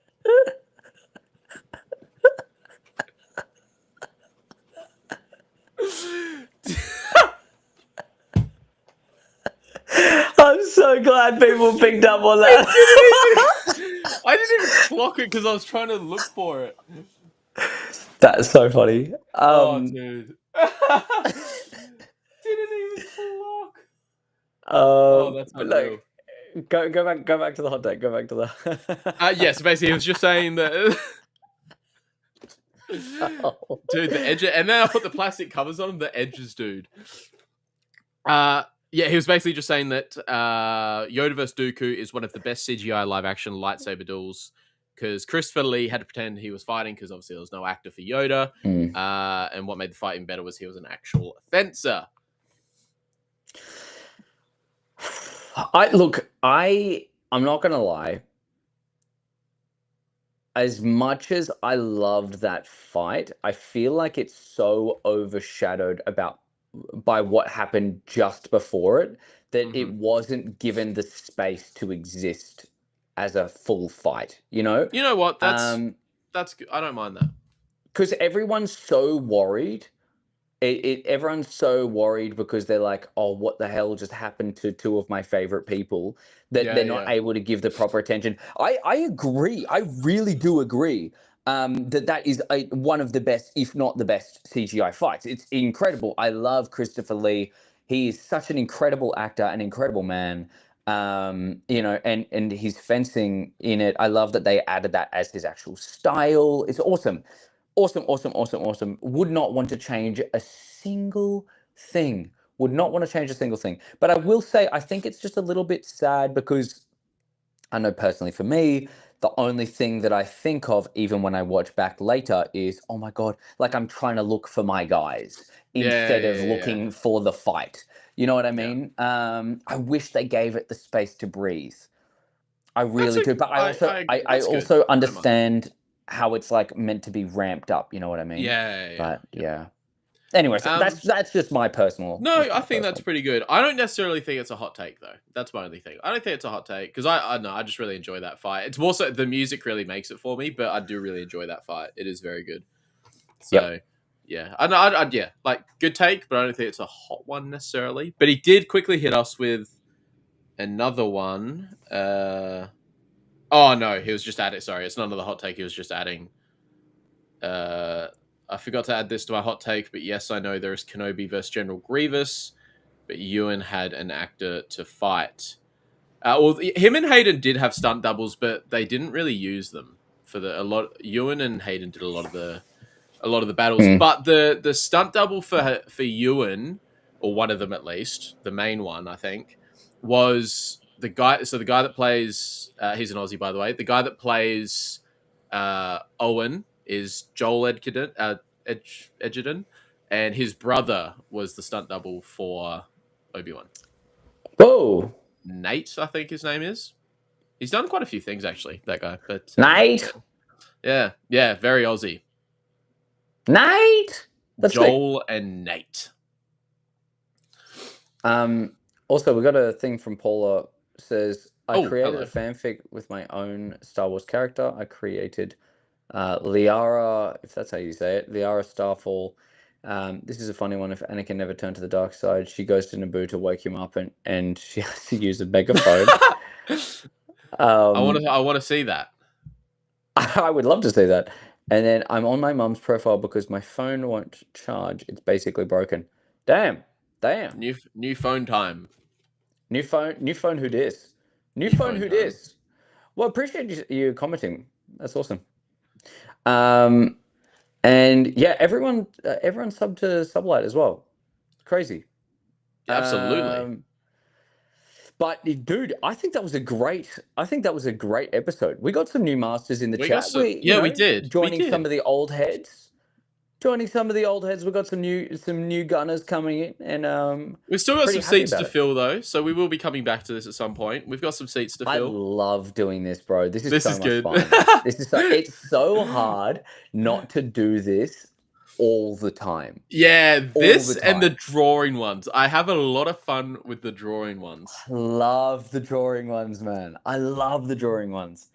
I'm so glad people picked up on that. I didn't even clock it because I was trying to look for it. That's so funny. Oh, dude. Didn't even clock. Oh, that's unreal. Go back to the hot take. Go back to the. Yes, basically, he was just saying that. Dude, the edge, and then I put the plastic covers on him. The edges, dude. Yeah, he was basically just saying that Yoda vs. Dooku is one of the best CGI live-action lightsaber duels because Christopher Lee had to pretend he was fighting because obviously there was no actor for Yoda. And what made the fight even better was he was an actual fencer. I'm not gonna lie. As much as I loved that fight, I feel like it's so overshadowed by what happened just before it that it wasn't given the space to exist as a full fight. You know? You know what? That's good. I don't mind that because everyone's so worried. Everyone's so worried because they're like, oh, what the hell just happened to two of my favorite people that they're not able to give the proper attention. I agree. I really do agree that is one of the best, if not the best, CGI fights. It's incredible. I love Christopher Lee. He is such an incredible actor, an incredible man. And his fencing in it. I love that they added that as his actual style. It's awesome. Awesome. Would not want to change a single thing. But I will say, I think it's just a little bit sad because I know personally for me, the only thing that I think of, even when I watch back later, is, oh my God, like I'm trying to look for my guys instead of looking for the fight. You know what I mean? I wish they gave it the space to breathe. I really do. But I also understand how it's like meant to be ramped up. You know what I mean? Yeah. Anyways, that's just my personal. No, I think that's pretty good. I don't necessarily think it's a hot take though. That's my only thing. I don't think it's a hot take because I know I just really enjoy that fight. It's more so the music really makes it for me, but I do really enjoy that fight. It is very good. So yeah, yeah, like good take, but I don't think it's a hot one necessarily. But he did quickly hit us with another one. Oh no, he was just adding. Sorry, it's not another hot take. He was just adding. I forgot to add this to my hot take, but yes, I know there is Kenobi versus General Grievous, but Ewan had an actor to fight. Well, him and Hayden did have stunt doubles, but they didn't really use them for a lot. Ewan and Hayden did a lot of the battles, Hmm. but the stunt double for Ewan, or one of them at least, the main one I think, was the guy. So the guy that plays, he's an Aussie by the way. The guy that plays Owen is Joel Edgerton, and his brother was the stunt double for Obi-Wan. Whoa, Nate, I think his name is. He's done quite a few things actually, that guy. But Nate, yeah, very Aussie. Nate. That's sick. Joel and Nate. Also, we got a thing from Paula. Says I created hello. a fanfic with my own Star Wars character. I created Liara, if that's how you say it, Liara Starfall. This is a funny one. If Anakin never turned to the dark side, she goes to Naboo to wake him up, and she has to use a megaphone. I want to see that. I would love to see that. And then I'm on my mum's profile because my phone won't charge. It's basically broken. Damn. New phone time. New phone. Who dis? New phone. Who dis? Well, appreciate you commenting. That's awesome. And yeah, everyone subbed to Sublight as well. Crazy. Absolutely. But dude, I think that was a great episode. We got some new masters in the chat. We did. Joining some of the old heads. We've got some new gunners coming in, and we've still got some seats to fill though, so we will be coming back to this at some point. We've got some seats to fill. I love doing this, bro. This is so much fun. It's so hard not to do this all the time. Yeah, this and the drawing ones. I have a lot of fun with the drawing ones. I love the drawing ones, man. I love the drawing ones.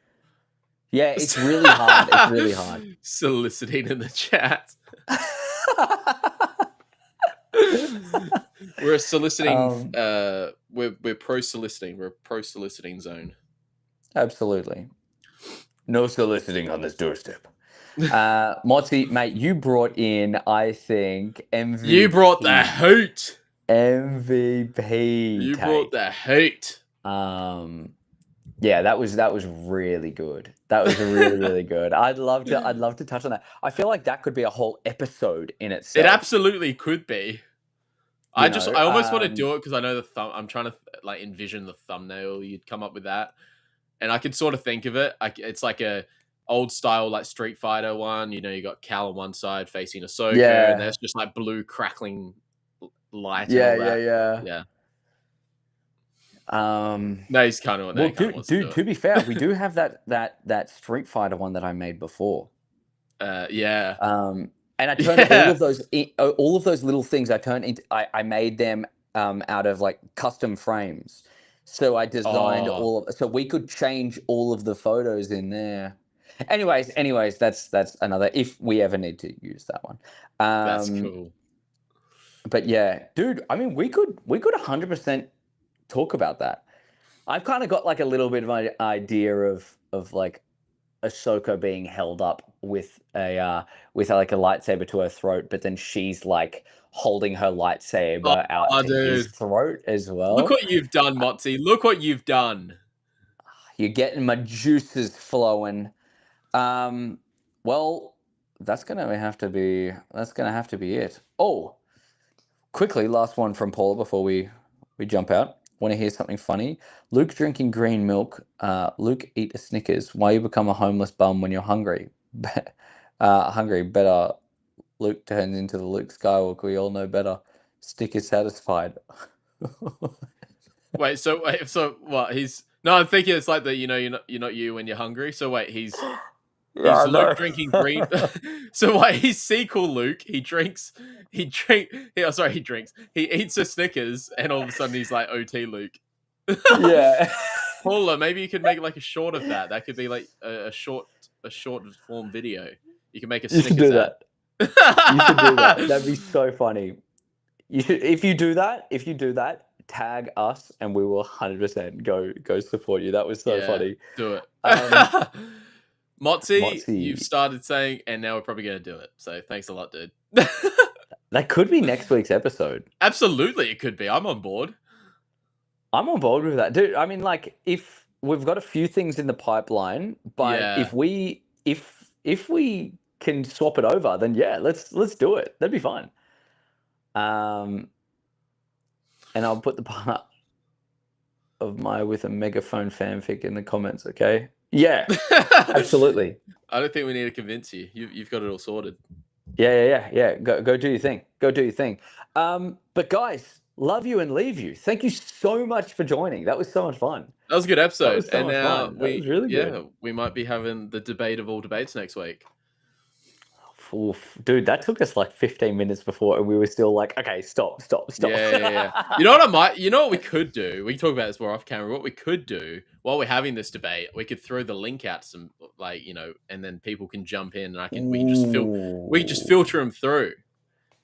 Yeah, it's really hard. It's really hard. Soliciting in the chat. We're soliciting. We're pro soliciting. We're a pro soliciting zone. Absolutely. No soliciting on this doorstep. Motzi, mate, you brought in, I think, MVP. You brought the heat. MVP. You brought the heat. Yeah, that was really good. That was really, really good. I'd love to touch on that. I feel like that could be a whole episode in itself. It absolutely could be. I almost want to do it because I know I'm trying to like envision the thumbnail you'd come up with that, and I can sort of think of it. It's like a old style like Street Fighter one. You know, you got Cal on one side facing Ahsoka, and there's just like blue crackling light. Yeah. No, he's kind of to be fair, we do have that Street Fighter one that I made before. Yeah. And I turned all of those little things. I made them out of like custom frames. So I designed so we could change all of the photos in there. Anyways, that's another if we ever need to use that one. That's cool. But yeah, dude, I mean, we could 100% talk about that. I've kind of got like a little bit of an idea of like Ahsoka being held up with like a lightsaber to her throat, but then she's like holding her lightsaber out to his throat as well. Look what you've done, Motzi. Look what you've done. You're getting my juices flowing. Well, that's gonna have to be it. Oh, quickly, last one from Paula before we jump out. Want to hear something funny? Luke drinking green milk. Luke eat a Snickers. Why you become a homeless bum when you're hungry? Better. Luke turns into the Luke Skywalker. We all know better. Stick is satisfied. Wait, so what? I'm thinking it's like the you're not you when you're hungry. So wait, he's Luke drinking green. So wait, he's sequel Luke. He eats a Snickers, and all of a sudden he's like OT Luke. Yeah. Paula, maybe you could make like a short of that. That could be like a short form video. You can make a Snickers. You should do that. You should do that. That'd be so funny. You should if you do that, tag us and we will 100% go support you. That was so funny. Do it. Motzi, you've Motsy. started saying, and now we're probably going to do it. So thanks a lot, dude. That could be next week's episode. Absolutely, it could be. I'm on board. I'm on board with that, dude. I mean, like, if we've got a few things in the pipeline, but Yeah. if we can swap it over, then yeah, let's do it. That'd be fun. And I'll put the part of my with a megaphone fanfic in the comments. Okay. Yeah. Absolutely. I don't think we need to convince you. You've got it all sorted. Yeah. Go do your thing. Go do your thing. But guys, love you and leave you. Thank you so much for joining. That was so much fun. That was a good episode. That was so much fun. That was really good. We might be having the debate of all debates next week. Oof. Dude, that took us like 15 minutes before, and we were still like, okay, stop. Yeah. You know what we could do? We can talk about this more off camera. What we could do while we're having this debate, we could throw the link out some, like, you know, and then people can jump in, and we can just filter them through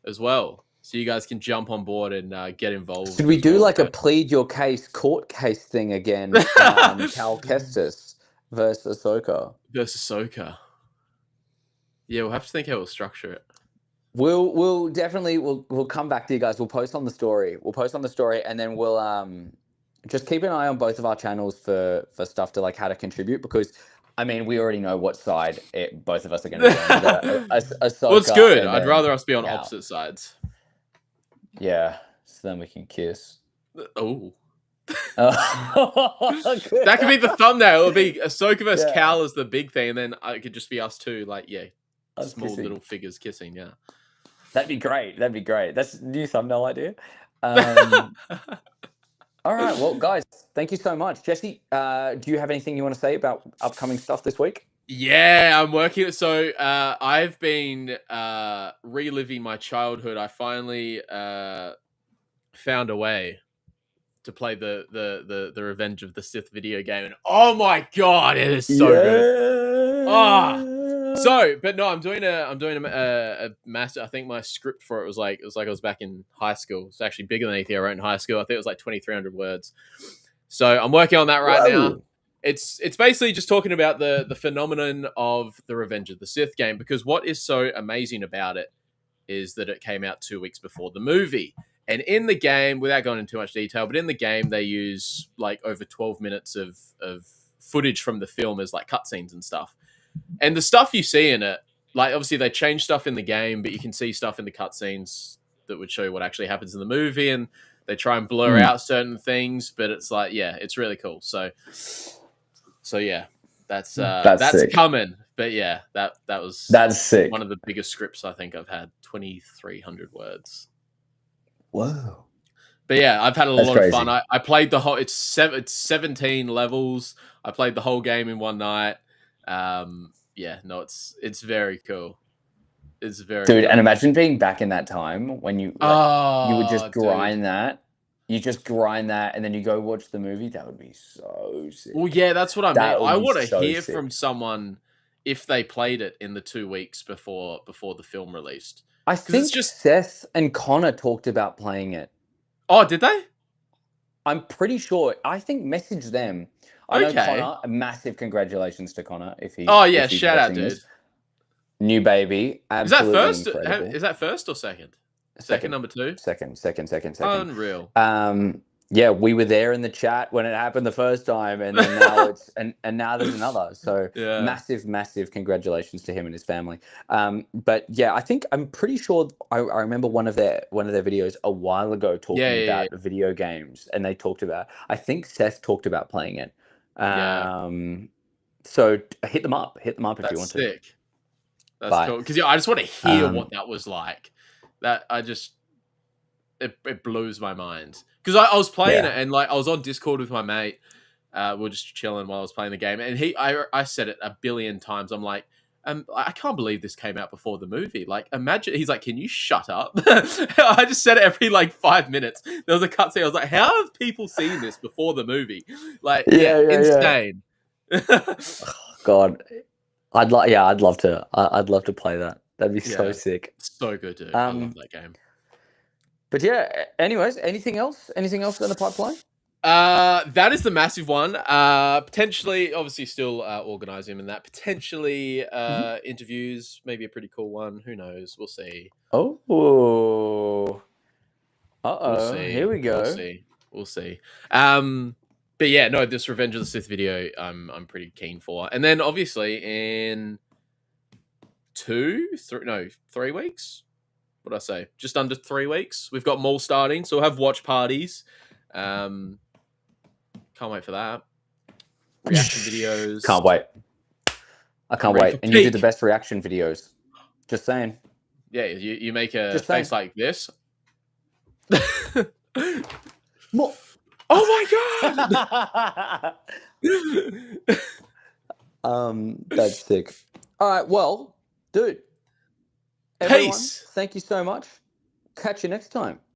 as well, so you guys can jump on board and get involved. Should we do like a plead your case court case thing again? Cal Kestis versus Ahsoka. Yeah, we'll have to think how we'll structure it. We'll definitely we'll come back to you guys. We'll post on the story. And then we'll just keep an eye on both of our channels for stuff to like how to contribute, because I mean we already know what side both of us are going to be on. Well, it's good. I'd rather us be on opposite sides. Yeah, so then we can kiss. Oh. That could be the thumbnail. It'll be Ahsoka vs. Cal as the big thing, and then it could just be us two, like, small kissing. Little figures kissing. Yeah, that'd be great. That's a new thumbnail idea. All right, well, guys, thank you so much. Jesse, do you have anything you want to say about upcoming stuff this week? Yeah, I'm working. So I've been reliving my childhood. I finally found a way to play the Revenge of the Sith video game, and oh my god, it is so good. But no, I'm doing a master. I think my script for it was like I was back in high school. It's actually bigger than anything I wrote in high school. I think it was like 2,300 words. So I'm working on that right now. It's basically just talking about the phenomenon of the Revenge of the Sith game, because what is so amazing about it is that it came out 2 weeks before the movie. And in the game, without going into too much detail, but in the game, they use like over 12 minutes of footage from the film as like cutscenes and stuff. And the stuff you see in it, like obviously they change stuff in the game, but you can see stuff in the cutscenes that would show you what actually happens in the movie. And they try and blur out certain things, but it's like, yeah, it's really cool. So yeah, that's coming. But yeah, that's sick. One of the biggest scripts I think I've had, 2,300 words. Whoa. But yeah, I've had a lot of fun. I played the whole, it's 17 levels. I played the whole game in one night. It's very cool. It's very cool. And imagine being back in that time when you would just grind that. You just grind that and then you go watch the movie. That would be so sick. Well, yeah, that's what I mean. I want to hear from someone if they played it in the 2 weeks before the film released. I think Seth and Connor talked about playing it. Oh, did they? I'm pretty sure. I think message them. I know Connor. Massive congratulations to Connor if he. Oh yeah, shout out, dude. New baby. Absolutely is that first? Is that first or second? Second, number two. Second. Unreal. Yeah, we were there in the chat when it happened the first time, and then now it's and now there's another. So massive congratulations to him and his family. But yeah, I'm pretty sure I remember one of their videos a while ago talking about video games, and they talked about. I think Seth talked about playing it. So hit them up if you want to. That's sick. That's cool, because I just want to hear what that was like. That it blows my mind, because I was playing it, and like I was on Discord with my mate. We were just chilling while I was playing the game, and I said it a billion times. I'm like, I can't believe this came out before the movie. Like, imagine. He's like, can you shut up? I just said it every like 5 minutes. There was a cutscene. I was like, how have people seen this before the movie? Like, insane. God, I'd love to play that. That'd be so sick. So good, dude. I love that game. But yeah, anyways, anything else in the pipeline? That is the massive one. Potentially, obviously, still organizing in that. Potentially, Mhm. interviews, maybe a pretty cool one. Who knows? We'll see. Oh. We'll Uh-oh. Here see. we We'll go. see. We'll see. But yeah, no, this Revenge of the Sith video, I'm pretty keen for. And then obviously in 3 weeks. What did I say? Just under 3 weeks. We've got Maul starting, so we'll have watch parties. Can't wait for that. Reaction videos. Can't wait. I can't I'm ready wait. for And you do the peak. best reaction videos. Just saying. Yeah, you make a Just saying. face like this. More. Oh my god! That's sick. All right, well, dude. Everyone, Peace. thank you so much. Catch you next time.